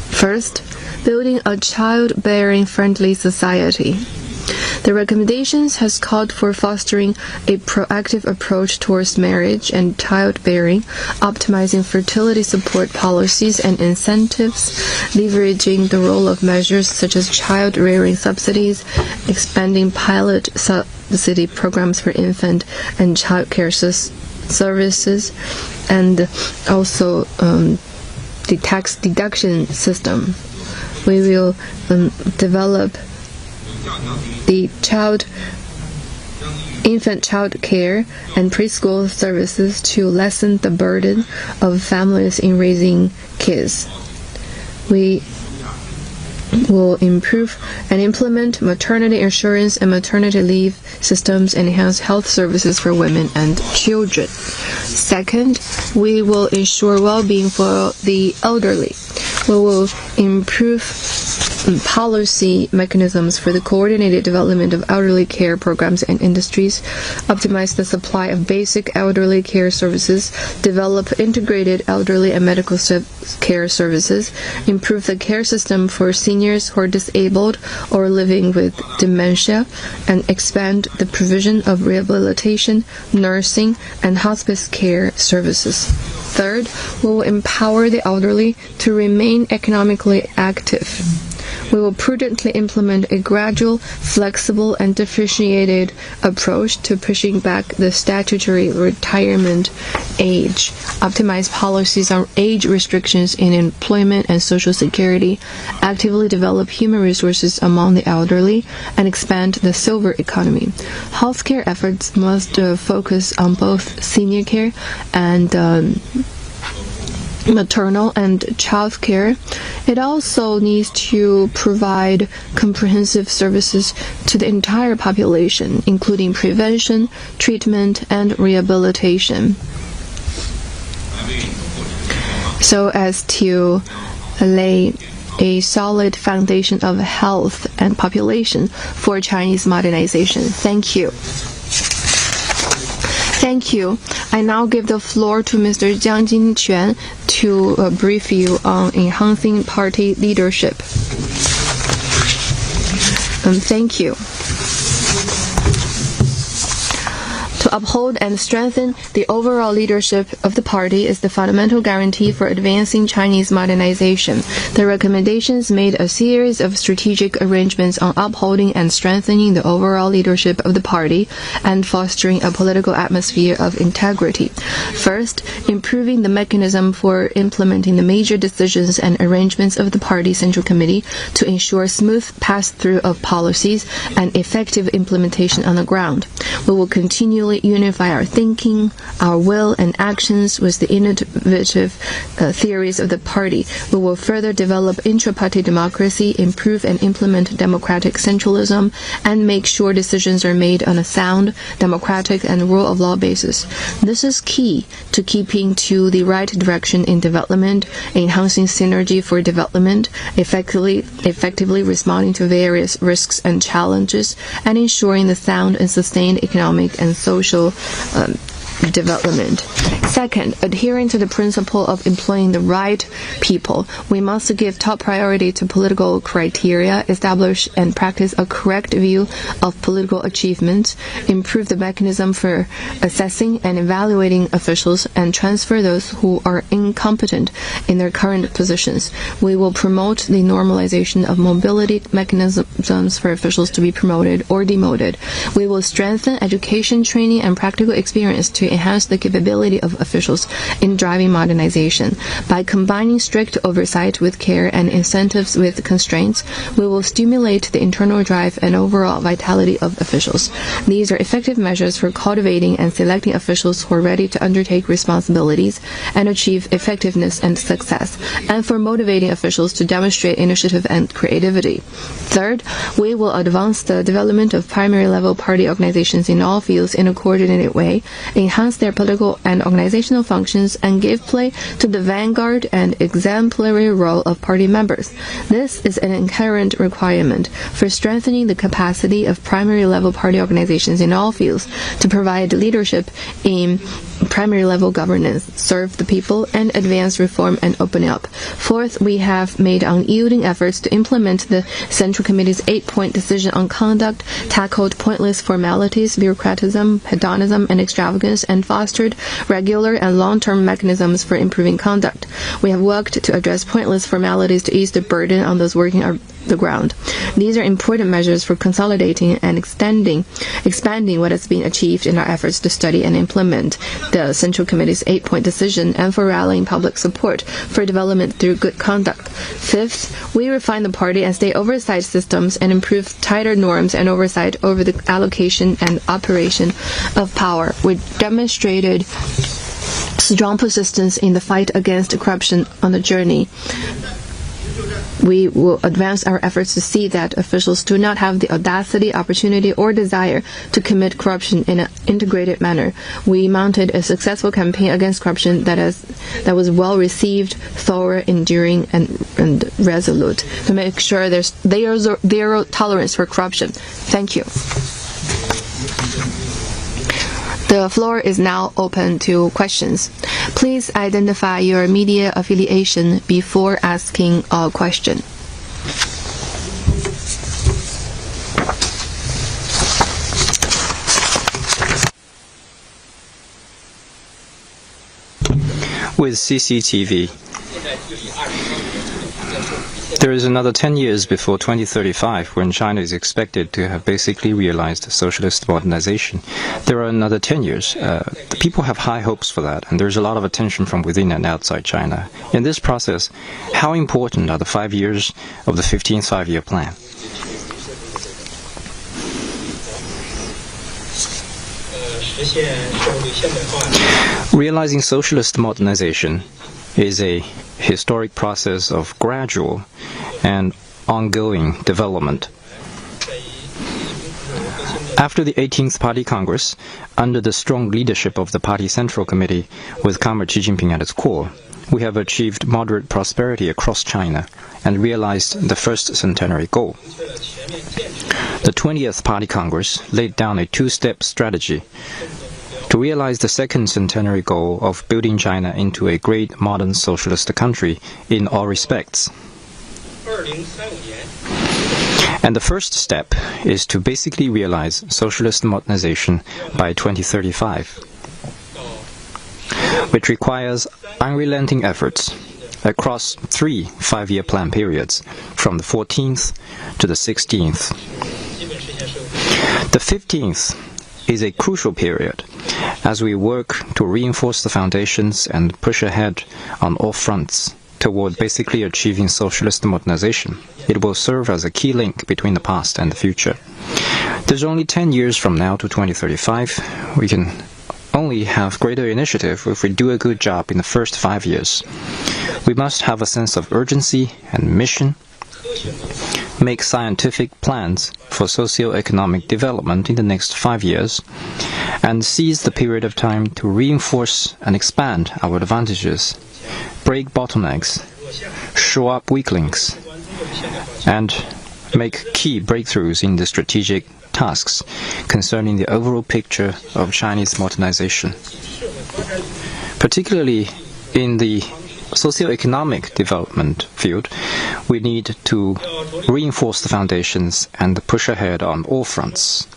First, building a childbearing friendly society. The recommendations has called for fostering a proactive approach towards marriage and childbearing, optimizing fertility support policies and incentives, leveraging the role of measures such as child rearing subsidies, expanding pilot subsidy programs for infant and child care services, and also the tax deduction system. We will develop the infant child care and preschool services to lessen the burden of families in raising kids. We will improve and implement maternity insurance and maternity leave systems and enhance health services for women and children. Second, we will ensure well-being for the elderly. We will improve policy mechanisms for the coordinated development of elderly care programs and industries, optimize the supply of basic elderly care services, develop integrated elderly and medical care services, improve the care system for seniors who are disabled or living with dementia, and expand the provision of rehabilitation, nursing, and hospice care services. Third, we will empower the elderly to remain economically active. We will prudently implement a gradual, flexible, and differentiated approach to pushing back the statutory retirement age, optimize policies on age restrictions in employment and social security, actively develop human resources among the elderly, and expand the silver economy. Healthcare efforts must focus on both senior care and maternal and child care. It also needs to provide comprehensive services to the entire population, including prevention, treatment, and rehabilitation, so as to lay a solid foundation of health and population for Chinese modernization. Thank you. Thank you. I now give the floor to Mr. Jiang Jinquan to brief you on enhancing party leadership. Thank you. To uphold and strengthen the overall leadership of the party is the fundamental guarantee for advancing Chinese modernization. The recommendations made a series of strategic arrangements on upholding and strengthening the overall leadership of the party and fostering a political atmosphere of integrity. First, improving the mechanism for implementing the major decisions and arrangements of the party Central Committee to ensure smooth pass-through of policies and effective implementation on the ground. We will continually unify our thinking, our will, and actions with the innovative theories of the party. We will further develop intra-party democracy, improve and implement democratic centralism, and make sure decisions are made on a sound, democratic, and rule of law basis. This is key to keeping to the right direction in development, enhancing synergy for development, effectively responding to various risks and challenges, and ensuring the sound and sustained economic and social development. Second, adhering to the principle of employing the right people, we must give top priority to political criteria, establish and practice a correct view of political achievements, improve the mechanism for assessing and evaluating officials, and transfer those who are incompetent in their current positions. We will promote the normalization of mobility mechanisms for officials to be promoted or demoted. We will strengthen education, training, and practical experience to enhance the capability of officials in driving modernization. By combining strict oversight with care and incentives with constraints, we will stimulate the internal drive and overall vitality of officials. These are effective measures for cultivating and selecting officials who are ready to undertake responsibilities and achieve effectiveness and success, and for motivating officials to demonstrate initiative and creativity. Third, we will advance the development of primary level party organizations in all fields in a coordinated way, enhance their political and organizational functions, and give play to the vanguard and exemplary role of party members. This is an inherent requirement for strengthening the capacity of primary level party organizations in all fields to provide leadership in primary level governance, serve the people, and advance reform and opening up. Fourth, we have made unyielding efforts to implement the Central Committee's 8-point decision on conduct, tackled pointless formalities, bureaucratism, hedonism, and extravagance, and fostered regular and long-term mechanisms for improving conduct. We have worked to address pointless formalities to ease the burden on those working on the ground. These are important measures for consolidating and expanding what has been achieved in our efforts to study and implement the Central Committee's 8-point decision, and for rallying public support for development through good conduct. Fifth, we refine the party and state oversight systems and improve tighter norms and oversight over the allocation and operation of power. We demonstrated strong persistence in the fight against corruption on the journey. We will advance our efforts to see that officials do not have the audacity, opportunity, or desire to commit corruption in an integrated manner. We mounted a successful campaign against corruption that was well received, thorough, enduring, and resolute to make sure there's zero tolerance for corruption. Thank you. The floor is now open to questions. Please identify your media affiliation before asking a question. With CCTV. There is another 10 years before 2035 when China is expected to have basically realized socialist modernization. There are another 10 years. The people have high hopes for that, and there's a lot of attention from within and outside China. In this process, how important are the 5 years of the 15th five-year plan? Realizing socialist modernization is a historic process of gradual and ongoing development. After the 18th Party Congress, under the strong leadership of the Party Central Committee with Comrade Xi Jinping at its core, we have achieved moderate prosperity across China and realized the first centenary goal. The 20th Party Congress laid down a two-step strategy to realize the second centenary goal of building China into a great modern socialist country in all respects. And the first step is to basically realize socialist modernization by 2035, which requires unrelenting efforts across 3 five-year plan periods, from the 14th to the 16th. The 15th is a crucial period as we work to reinforce the foundations and push ahead on all fronts toward basically achieving socialist modernization. It will serve as a key link between the past and the future. There's only 10 years from now to 2035. We can only have greater initiative if we do a good job in the first 5 years. We must have a sense of urgency and mission, make scientific plans for socio-economic development in the next 5 years, and seize the period of time to reinforce and expand our advantages, break bottlenecks, shore up weak links, and make key breakthroughs in the strategic tasks concerning the overall picture of Chinese modernization. Particularly in the socio-economic development field, we need to reinforce the foundations and push ahead on all fronts.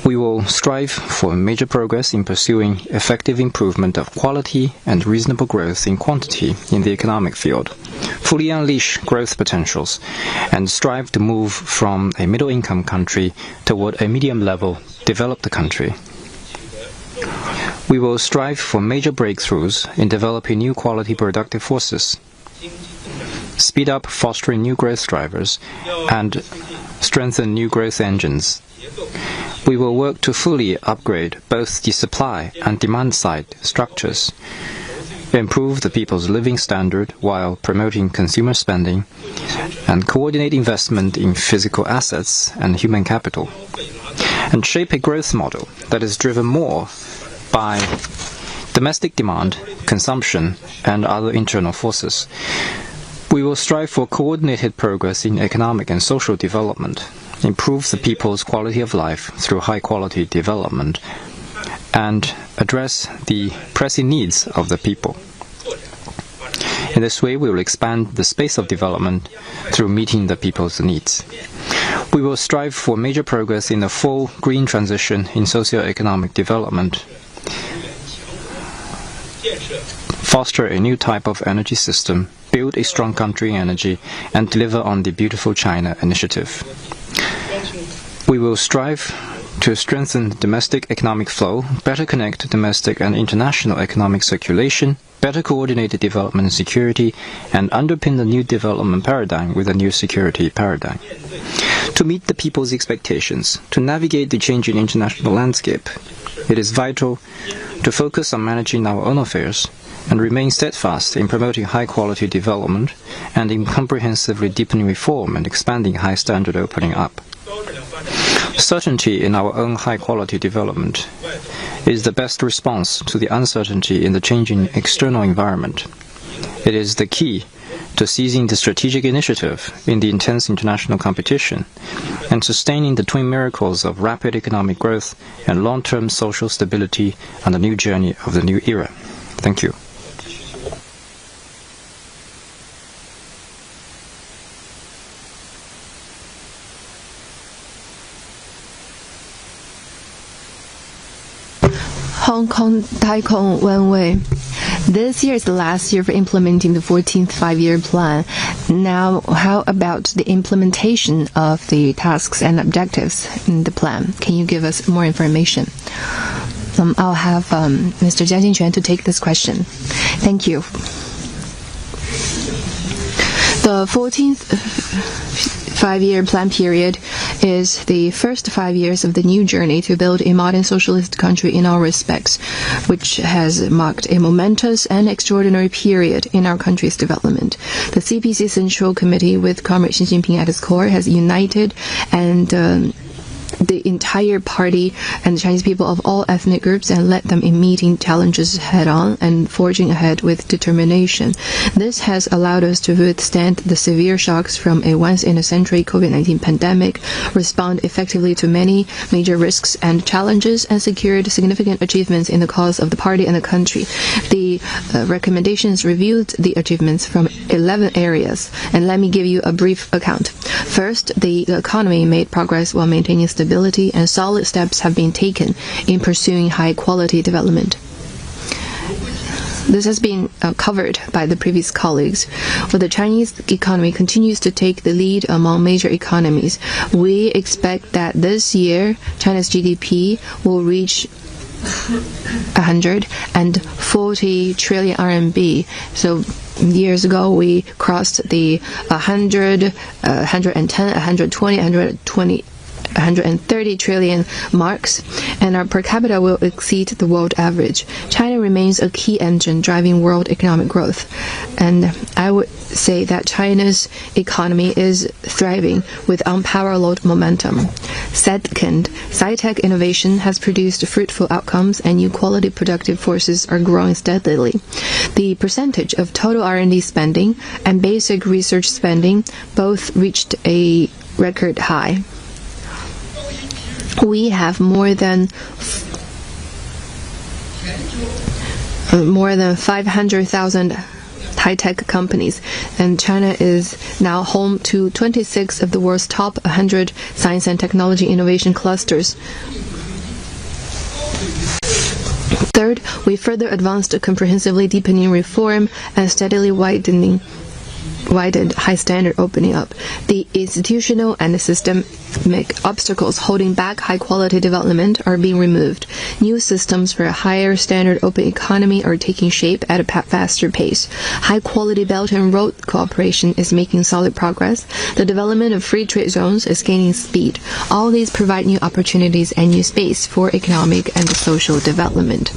We will strive for major progress in pursuing effective improvement of quality and reasonable growth in quantity in the economic field, fully unleash growth potentials, and strive to move from a middle-income country toward a medium-level developed country. We will strive for major breakthroughs in developing new quality productive forces, speed up fostering new growth drivers, and strengthen new growth engines. We will work to fully upgrade both the supply and demand side structures, improve the people's living standard while promoting consumer spending, and coordinate investment in physical assets and human capital, and shape a growth model that is driven more by domestic demand, consumption, and other internal forces. We will strive for coordinated progress in economic and social development, improve the people's quality of life through high-quality development, and address the pressing needs of the people. In this way, we will expand the space of development through meeting the people's needs. We will strive for major progress in the full green transition in socio-economic development, foster a new type of energy system, build a strong country in energy, and deliver on the Beautiful China initiative. We will strive to strengthen domestic economic flow, better connect domestic and international economic circulation, better coordinate development and security, and underpin the new development paradigm with a new security paradigm. To meet the people's expectations, to navigate the changing international landscape, it is vital to focus on managing our own affairs and remain steadfast in promoting high-quality development and in comprehensively deepening reform and expanding high-standard opening up. Certainty in our own high-quality development is the best response to the uncertainty in the changing external environment. It is the key to seizing the strategic initiative in the intense international competition and sustaining the twin miracles of rapid economic growth and long-term social stability on the new journey of the new era. Thank you. Hong Kong Taikong Wenwei. This year is the last year for implementing the 14th five-year plan. Now, how about the implementation of the tasks and objectives in the plan? Can you give us more information? I'll have Mr. Jia Jinquan to take this question. Thank you. The 14th five-year plan period is the first 5 years of the new journey to build a modern socialist country in all respects, which has marked a momentous and extraordinary period in our country's development. The CPC Central Committee, with Comrade Xi Jinping at its core, has united and the entire party and the Chinese people of all ethnic groups and led them in meeting challenges head-on and forging ahead with determination. This has allowed us to withstand the severe shocks from a once-in-a-century COVID-19 pandemic, respond effectively to many major risks and challenges, and secured significant achievements in the cause of the party and the country. The recommendations reviewed the achievements from 11 areas, and let me give you a brief account. First, the economy made progress while maintaining stability, and solid steps have been taken in pursuing high-quality development. This has been covered by the previous colleagues. While the Chinese economy continues to take the lead among major economies, we expect that this year China's GDP will reach 140 trillion RMB. So years ago we crossed the 100, 110, 120, 130 trillion marks, and our per capita will exceed the world average. China remains a key engine driving world economic growth, and I would say that China's economy is thriving with unparalleled momentum. Second, sci-tech innovation has produced fruitful outcomes, and new quality productive forces are growing steadily. The percentage of total R&D spending and basic research spending both reached a record high. We have more than 500,000 high-tech companies, and China is now home to 26 of the world's top 100 science and technology innovation clusters. Third, we further advanced comprehensively deepening reform and steadily widened high standard opening up. The institutional and systemic obstacles holding back high quality development are being removed. New systems for a higher standard open economy are taking shape at a faster pace. High quality Belt and Road cooperation is making solid progress. The development of free trade zones is gaining speed. All these provide new opportunities and new space for economic and social development.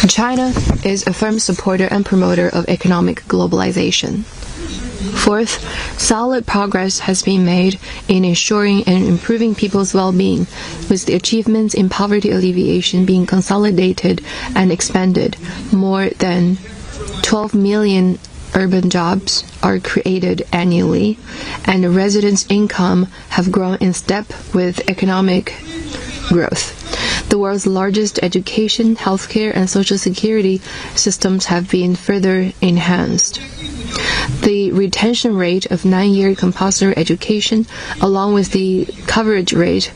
China is a firm supporter and promoter of economic globalization. Fourth, solid progress has been made in ensuring and improving people's well-being, with the achievements in poverty alleviation being consolidated and expanded. More than 12 million urban jobs are created annually, and the residents' income have grown in step with economic growth. The world's largest education, healthcare, and social security systems have been further enhanced. The retention rate of 9-year compulsory education, along with the coverage rate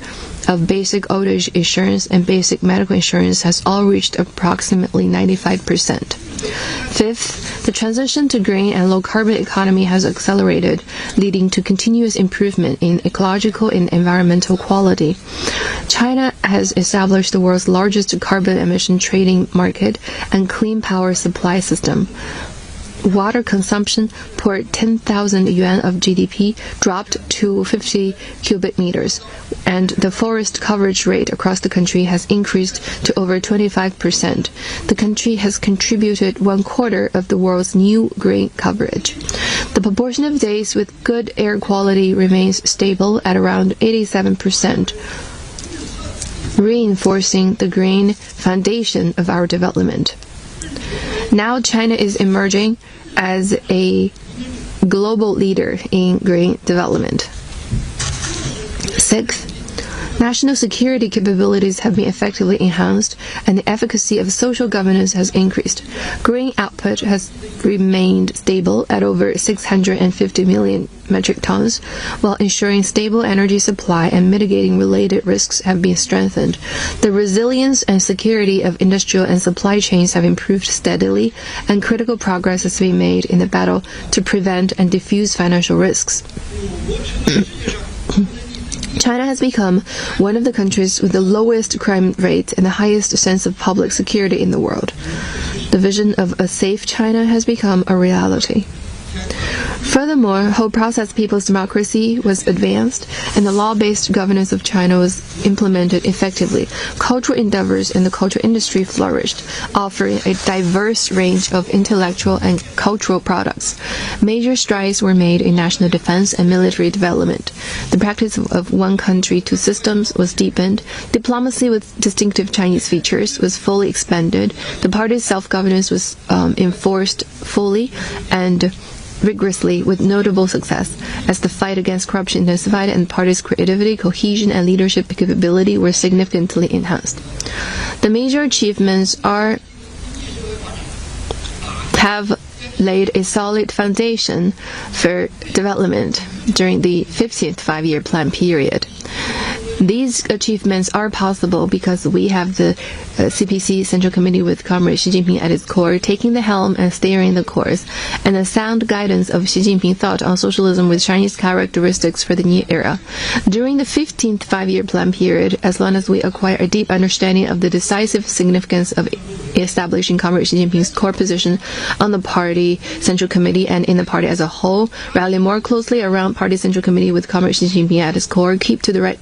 of basic old age insurance and basic medical insurance, has all reached approximately 95%. Fifth, the transition to green and low-carbon economy has accelerated, leading to continuous improvement in ecological and environmental quality. China has established the world's largest carbon emission trading market and clean power supply system. Water consumption per 10,000 yuan of GDP dropped to 50 cubic meters, and the forest coverage rate across the country has increased to over 25%. The country has contributed 1/4 of the world's new green coverage. The proportion of days with good air quality remains stable at around 87%, reinforcing the green foundation of our development. Now China is emerging as a global leader in green development. Sixth, National security capabilities have been effectively enhanced, and the efficacy of social governance has increased. Grain output has remained stable at over 650 million metric tons, while ensuring stable energy supply and mitigating related risks have been strengthened. The resilience and security of industrial and supply chains have improved steadily, and critical progress has been made in the battle to prevent and diffuse financial risks. China has become one of the countries with the lowest crime rate and the highest sense of public security in the world. The vision of a safe China has become a reality. Furthermore, whole process people's democracy was advanced, and the law-based governance of China was implemented effectively. Cultural endeavors in the cultural industry flourished, offering a diverse range of intellectual and cultural products. Major strides were made in national defense and military development. The practice of one country, two systems was deepened. Diplomacy with distinctive Chinese features was fully expanded. The party's self-governance was enforced fully and rigorously with notable success, as the fight against corruption intensified and the party's creativity, cohesion, and leadership capability were significantly enhanced. The major achievements have laid a solid foundation for development during the 15th five-year plan period. These achievements are possible because we have the CPC Central Committee with Comrade Xi Jinping at its core, taking the helm and steering the course, and the sound guidance of Xi Jinping thought on socialism with Chinese characteristics for the new era. During the 15th five-year plan period, as long as we acquire a deep understanding of the decisive significance of establishing Comrade Xi Jinping's core position on the Party Central Committee and in the party as a whole, rally more closely around Party Central Committee with Comrade Xi Jinping at its core, keep to the right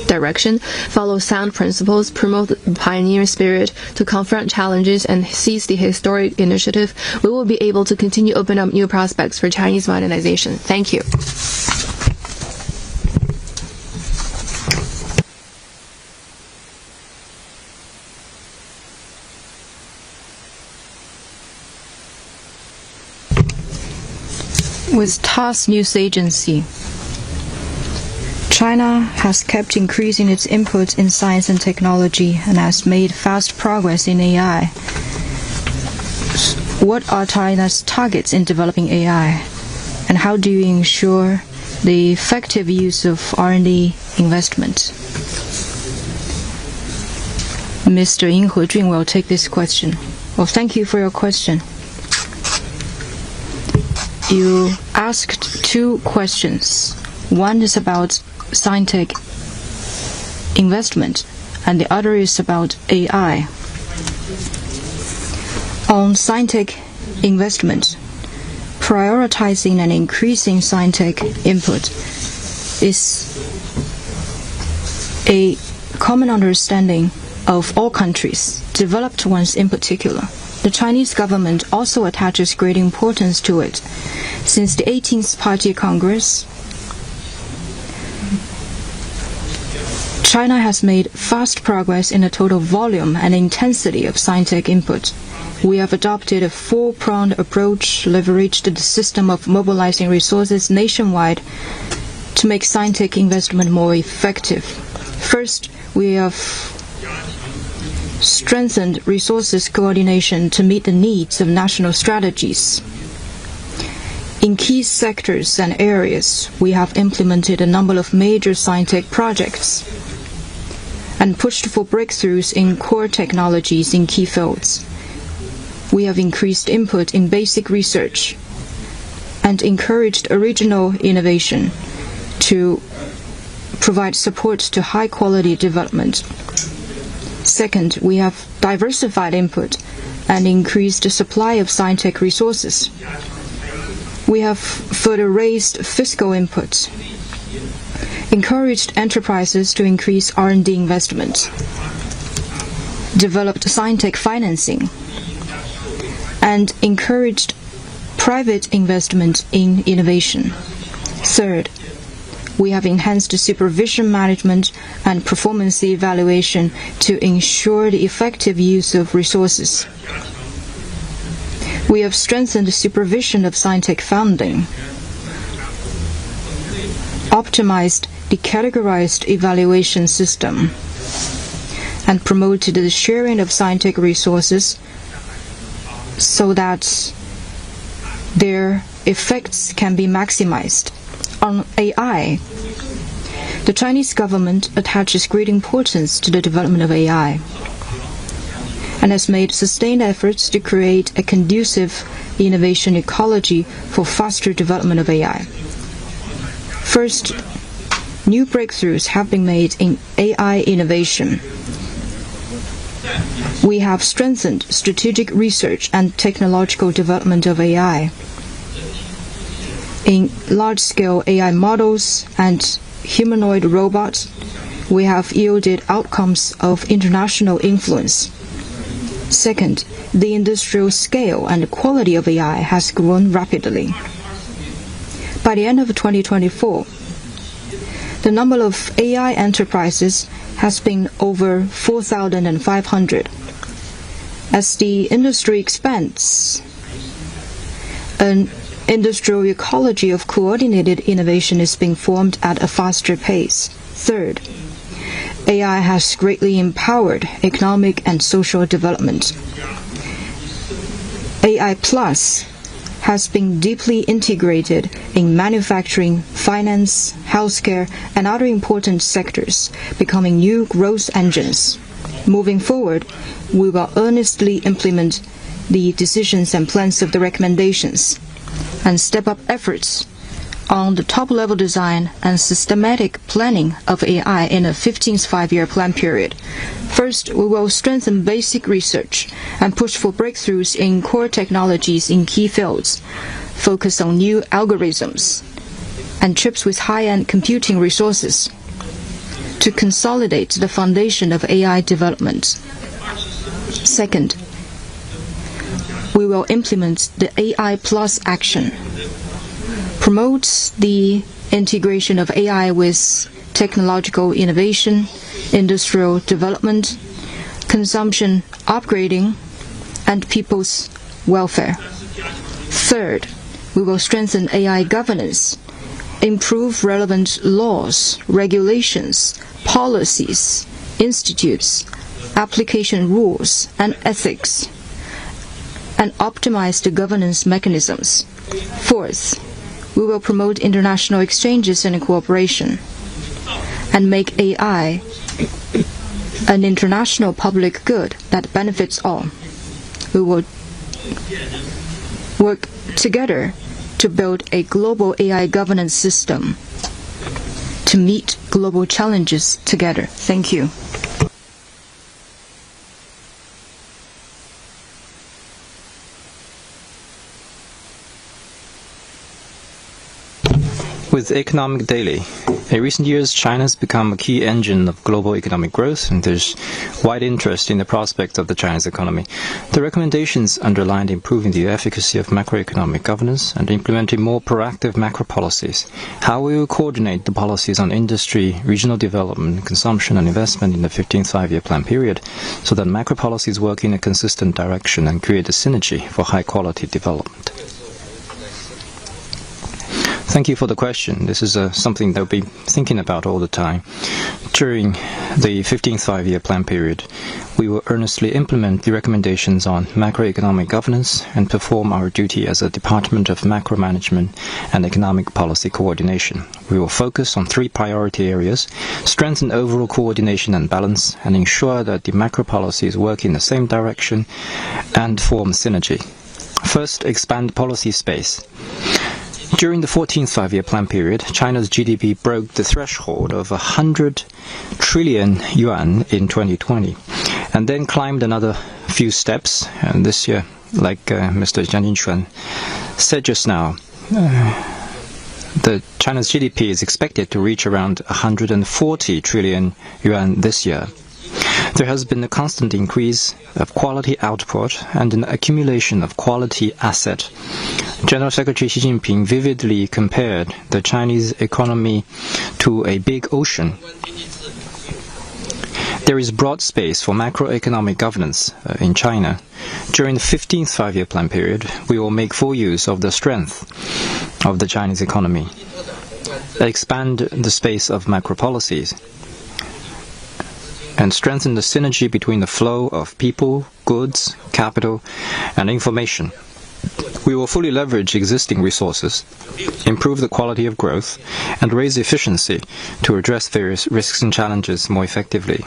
direction, follow sound principles, promote the pioneer spirit to confront challenges, and seize the historic initiative, we will be able to continue open up new prospects for Chinese modernization. Thank you. With TASS News Agency, China has kept increasing its input in science and technology and has made fast progress in AI. What are China's targets in developing AI, and how do you ensure the effective use of R&D investment? Mr. Ying Hejun will take this question. Well, thank you for your question. You asked two questions. One is about scientific investment, and the other is about AI. On scientific investment, prioritizing and increasing scientific input is a common understanding of all countries, developed ones in particular. The Chinese government also attaches great importance to it. Since the 18th Party Congress, China has made fast progress in the total volume and intensity of scientific input. We have adopted a four-pronged approach, leveraged the system of mobilizing resources nationwide to make scientific investment more effective. First, we have strengthened resources coordination to meet the needs of national strategies. In key sectors and areas, we have implemented a number of major scientific projects and pushed for breakthroughs in core technologies in key fields. We have increased input in basic research and encouraged original innovation to provide support to high-quality development. Second, we have diversified input and increased the supply of scientific resources. We have further raised fiscal input, encouraged enterprises to increase R&D investment, developed scientific financing, and encouraged private investment in innovation. Third, we have enhanced supervision management and performance evaluation to ensure the effective use of resources. We have strengthened the supervision of scientific funding, optimized the categorized evaluation system and promoted the sharing of scientific resources so that their effects can be maximized. On AI, the Chinese government attaches great importance to the development of AI and has made sustained efforts to create a conducive innovation ecology for faster development of AI. First, new breakthroughs have been made in AI innovation. We have strengthened strategic research and technological development of AI. In large-scale AI models and humanoid robots, we have yielded outcomes of international influence. Second, the industrial scale and quality of AI has grown rapidly. By the end of 2024, the number of AI enterprises has been over 4,500. As the industry expands, an industrial ecology of coordinated innovation is being formed at a faster pace. Third, AI has greatly empowered economic and social development. AI Plus has been deeply integrated in manufacturing, finance, healthcare, and other important sectors, becoming new growth engines. Moving forward, we will earnestly implement the decisions and plans of the recommendations and step up efforts on the top-level design and systematic planning of AI in the 15th five-year plan period. First, we will strengthen basic research and push for breakthroughs in core technologies in key fields, focus on new algorithms and chips with high-end computing resources to consolidate the foundation of AI development. Second, we will implement the AI Plus action, promote the integration of AI with technological innovation, industrial development, consumption upgrading, and people's welfare. Third, we will strengthen AI governance, improve relevant laws, regulations, policies, institutes, application rules, and ethics, and optimize the governance mechanisms. Fourth, we will promote international exchanges and cooperation and make AI an international public good that benefits all. We will work together to build a global AI governance system to meet global challenges together. Thank you. With Economic Daily, in recent years, China has become a key engine of global economic growth, and there's wide interest in the prospects of the Chinese economy. The recommendations underlined improving the efficacy of macroeconomic governance and implementing more proactive macro policies. How will you coordinate the policies on industry, regional development, consumption, and investment in the 15th five-year plan period so that macro policies work in a consistent direction and create a synergy for high-quality development? Thank you for the question. This is something that we'll be thinking about all the time. During the 15th five-year plan period, we will earnestly implement the recommendations on macroeconomic governance and perform our duty as a Department of Macro Management and Economic Policy Coordination. We will focus on three priority areas: strengthen overall coordination and balance, and ensure that the macro policies work in the same direction and form synergy. First, expand policy space. During the 14th five-year plan period, China's GDP broke the threshold of 100 trillion yuan in 2020, and then climbed another few steps. And this year, like Mr. Jiang Jingquan said just now, China's GDP is expected to reach around 140 trillion yuan this year. There has been a constant increase of quality output and an accumulation of quality asset. General Secretary Xi Jinping vividly compared the Chinese economy to a big ocean. There is broad space for macroeconomic governance in China. During the 15th five-year plan period, we will make full use of the strength of the Chinese economy. expand the space of macro policies, and strengthen the synergy between the flow of people, goods, capital, and information. We will fully leverage existing resources, improve the quality of growth, and raise efficiency to address various risks and challenges more effectively.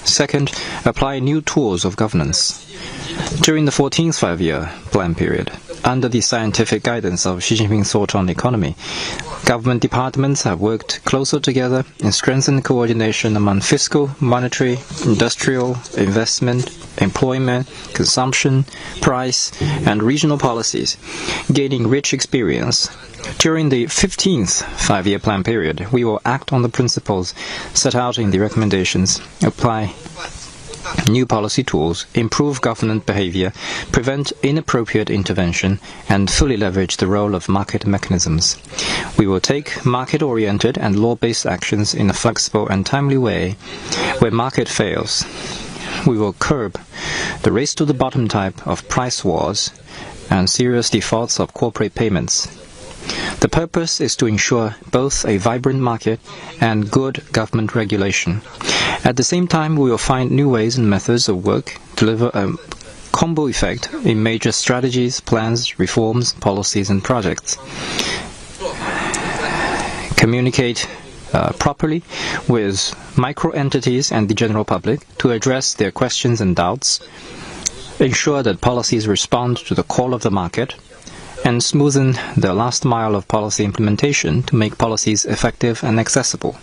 Second, apply new tools of governance. During the 14th five-year plan period, under the scientific guidance of Xi Jinping's thought on economy, government departments have worked closer together and strengthened coordination among fiscal, monetary, industrial, investment, employment, consumption, price, and regional policies, gaining rich experience. During the 15th five-year plan period, we will act on the principles set out in the recommendations, apply new policy tools, improve government behavior, prevent inappropriate intervention, and fully leverage the role of market mechanisms. We will take market-oriented and law-based actions in a flexible and timely way where market fails. We will curb the race-to-the-bottom type of price wars and serious defaults of corporate payments. The purpose is to ensure both a vibrant market and good government regulation. At the same time, we will find new ways and methods of work, deliver a combo effect in major strategies, plans, reforms, policies, and projects. Communicate properly with micro-entities and the general public to address their questions and doubts, ensure that policies respond to the call of the market, and smoothen the last mile of policy implementation to make policies effective and accessible.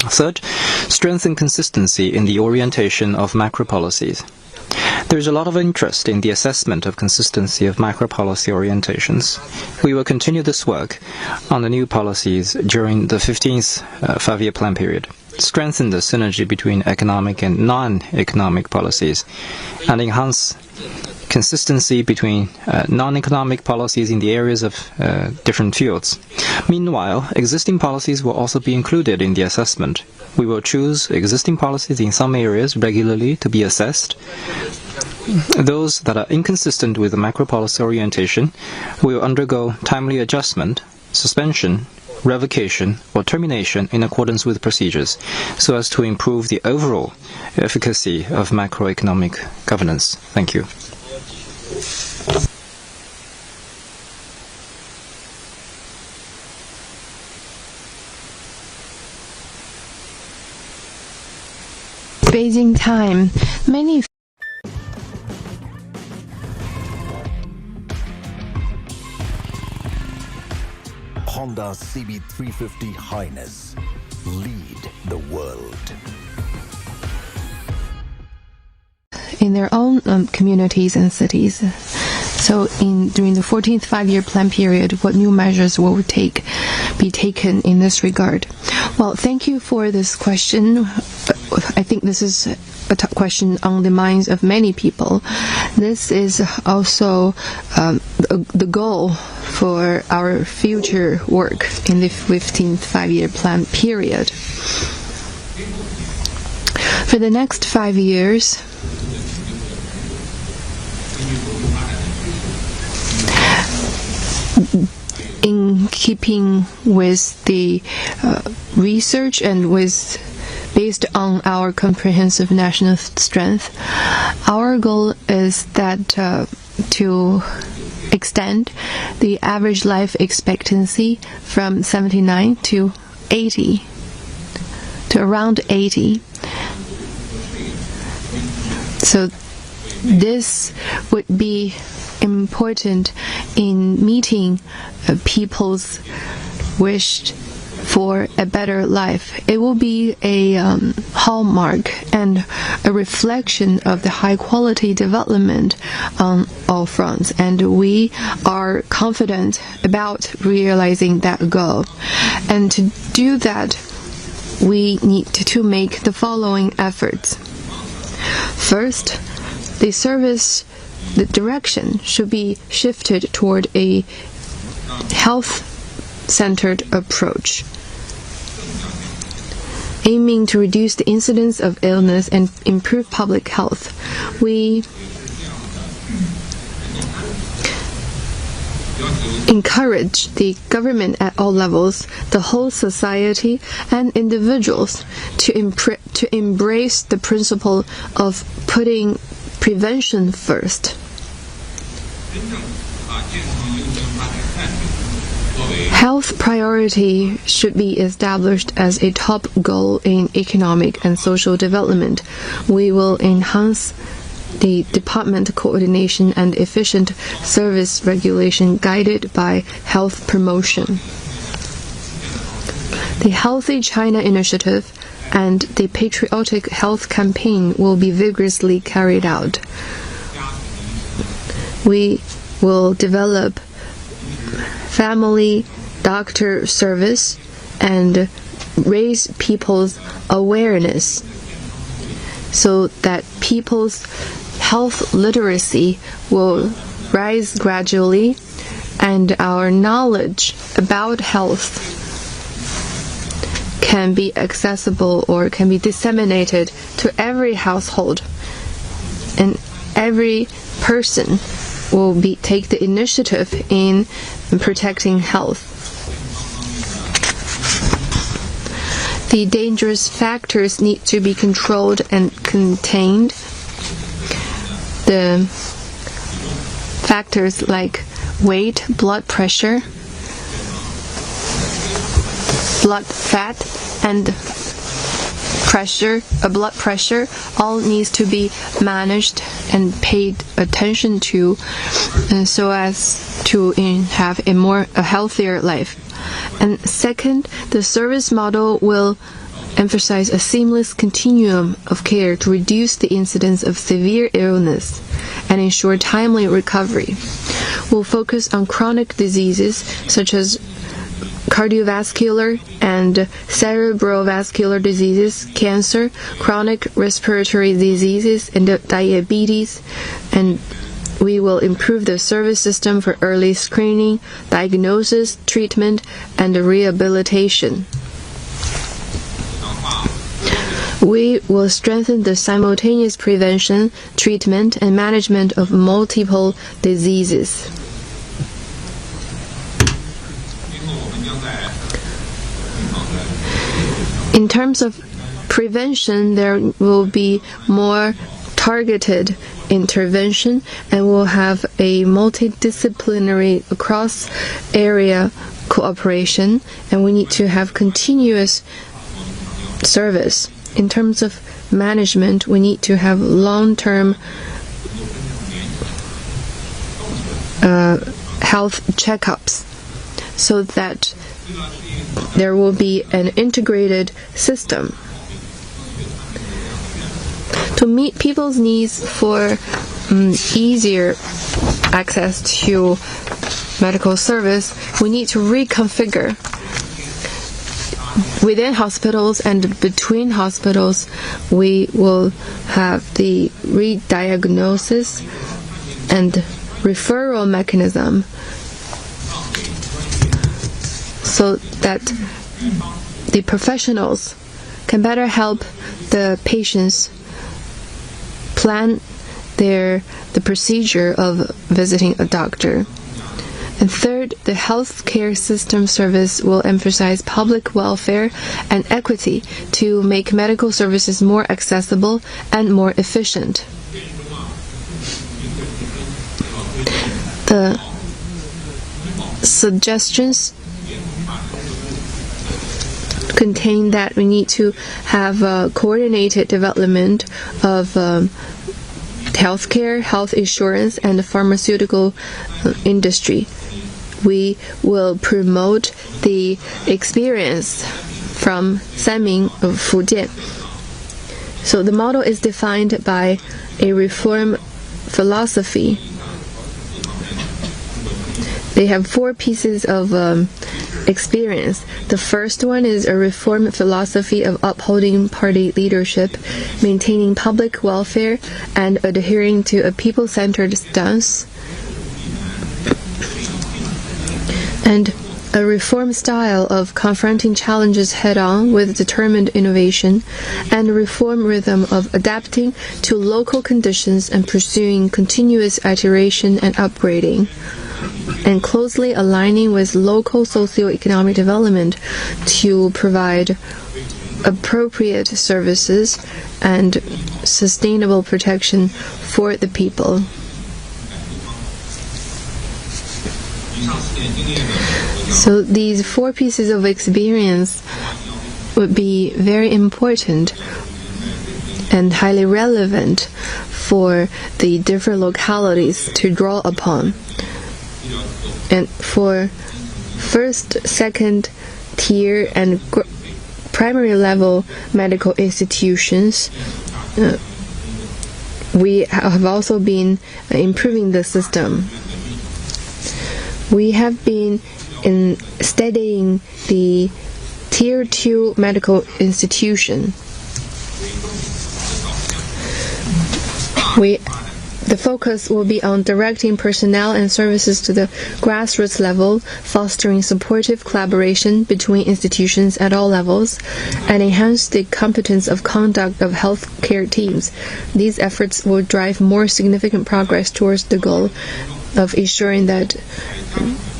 Third, strengthen consistency in the orientation of macro policies. There is a lot of interest in the assessment of consistency of macro policy orientations. We will continue this work on the new policies during the 15th five-year plan period, strengthen the synergy between economic and non-economic policies, and enhance consistency between non-economic policies in the areas of different fields. Meanwhile, existing policies will also be included in the assessment. We will choose existing policies in some areas regularly to be assessed. Those that are inconsistent with the macro policy orientation will undergo timely adjustment, suspension, revocation, or termination in accordance with procedures, so as to improve the overall efficacy of macroeconomic governance. Thank you. Beijing time. Many Honda CB350 Highness. Lead the world. in their own communities and cities. So during the 14th five-year plan period, what new measures will be taken in this regard? Well, thank you for this question. I think this is a question on the minds of many people. This is also the goal for our future work in the 15th five-year plan period. For the next 5 years, in keeping with the research and based on our comprehensive national strength, our goal is that to extend the average life expectancy from 79 to 80, to around 80. So this would be important in meeting people's wish for a better life. It will be a hallmark and a reflection of the high quality development on all fronts, and we are confident about realizing that goal. And to do that, we need to make the following efforts. First, the direction should be shifted toward a health-centered approach, aiming to reduce the incidence of illness and improve public health. We encourage the government at all levels, the whole society, and individuals to embrace the principle of putting prevention first. Health priority should be established as a top goal in economic and social development. We will enhance the department coordination and efficient service regulation guided by health promotion. The Healthy China Initiative and the Patriotic Health Campaign will be vigorously carried out. We will develop family doctor service and raise people's awareness so that people's health literacy will rise gradually and our knowledge about health can be accessible or can be disseminated to every household, and every person will take the initiative in protecting health. The dangerous factors need to be controlled and contained. The factors like weight, blood pressure, blood fat, and blood pressure all needs to be managed and paid attention to, so as to have a healthier life. And second, the service model will emphasize a seamless continuum of care to reduce the incidence of severe illness and ensure timely recovery. We'll focus on chronic diseases such as cardiovascular and cerebrovascular diseases, cancer, chronic respiratory diseases, and diabetes. And we will improve the service system for early screening, diagnosis, treatment, and rehabilitation. We will strengthen the simultaneous prevention, treatment, and management of multiple diseases. In terms of prevention, there will be more targeted intervention, and we'll have a multidisciplinary cross-area cooperation, and we need to have continuous service. In terms of management, we need to have long-term health checkups so that there will be an integrated system. To meet people's needs for easier access to medical service, we need to reconfigure within hospitals and between hospitals. We will have the re-diagnosis and referral mechanism so that the professionals can better help the patients plan the procedure of visiting a doctor. And third, the healthcare system service will emphasize public welfare and equity to make medical services more accessible and more efficient. The suggestions contain that we need to have a coordinated development of healthcare, health insurance, and the pharmaceutical industry. We will promote the experience from Sanming of Fujian. So the model is defined by a reform philosophy. They have 4 pieces of experience. The first one is a reform philosophy of upholding party leadership, maintaining public welfare, and adhering to a people-centered stance. And a reform style of confronting challenges head-on with determined innovation, and a reform rhythm of adapting to local conditions and pursuing continuous iteration and upgrading. and closely aligning with local socio-economic development to provide appropriate services and sustainable protection for the people. So these 4 pieces of experience would be very important and highly relevant for the different localities to draw upon. And for first, second tier and primary level medical institutions, we have also been improving the system. We have been studying the Tier 2 medical institution. The focus will be on directing personnel and services to the grassroots level, fostering supportive collaboration between institutions at all levels, and enhance the competence of conduct of healthcare teams. These efforts will drive more significant progress towards the goal of ensuring that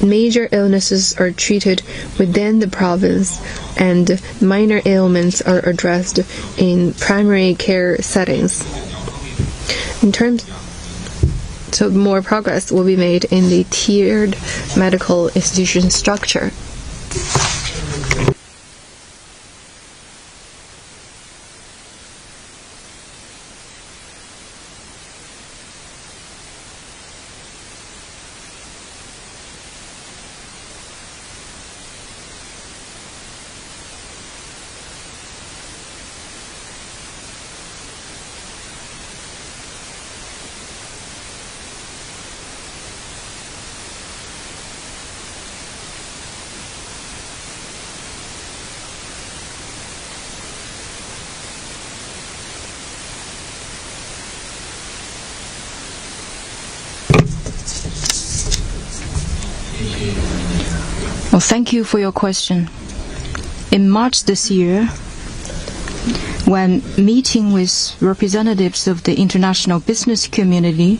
major illnesses are treated within the province and minor ailments are addressed in primary care settings. So more progress will be made in the tiered medical institution structure. Well, thank you for your question. In March this year, when meeting with representatives of the international business community,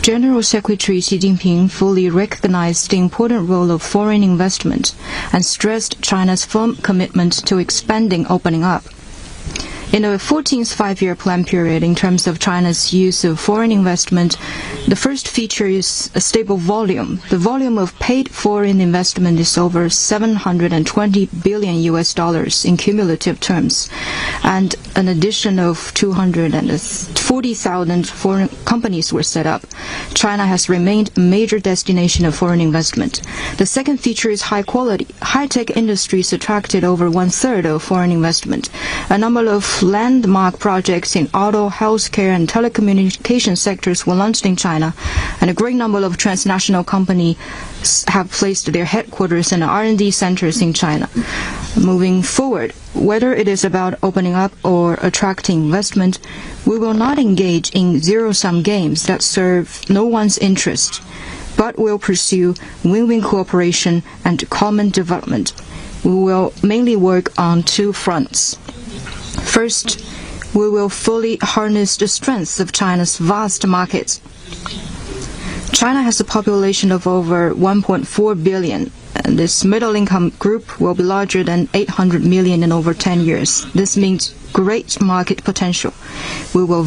General Secretary Xi Jinping fully recognized the important role of foreign investment and stressed China's firm commitment to expanding opening up. In the 14th five-year plan period, in terms of China's use of foreign investment, the first feature is a stable volume. The volume of paid foreign investment is over $720 billion in cumulative terms, and an addition of 240,000 foreign companies were set up. China has remained a major destination of foreign investment. The second feature is high quality. High-tech industries attracted over 1/3 of foreign investment. A number of landmark projects in auto, healthcare, and telecommunication sectors were launched in China, and a great number of transnational companies have placed their headquarters and R&D centers in China. Moving forward, whether it is about opening up or attracting investment, we will not engage in zero-sum games that serve no one's interest, but will pursue win-win cooperation and common development. We will mainly work on 2 fronts. First, we will fully harness the strengths of China's vast markets. China has a population of over 1.4 billion, and this middle-income group will be larger than 800 million in over 10 years. This means great market potential. We will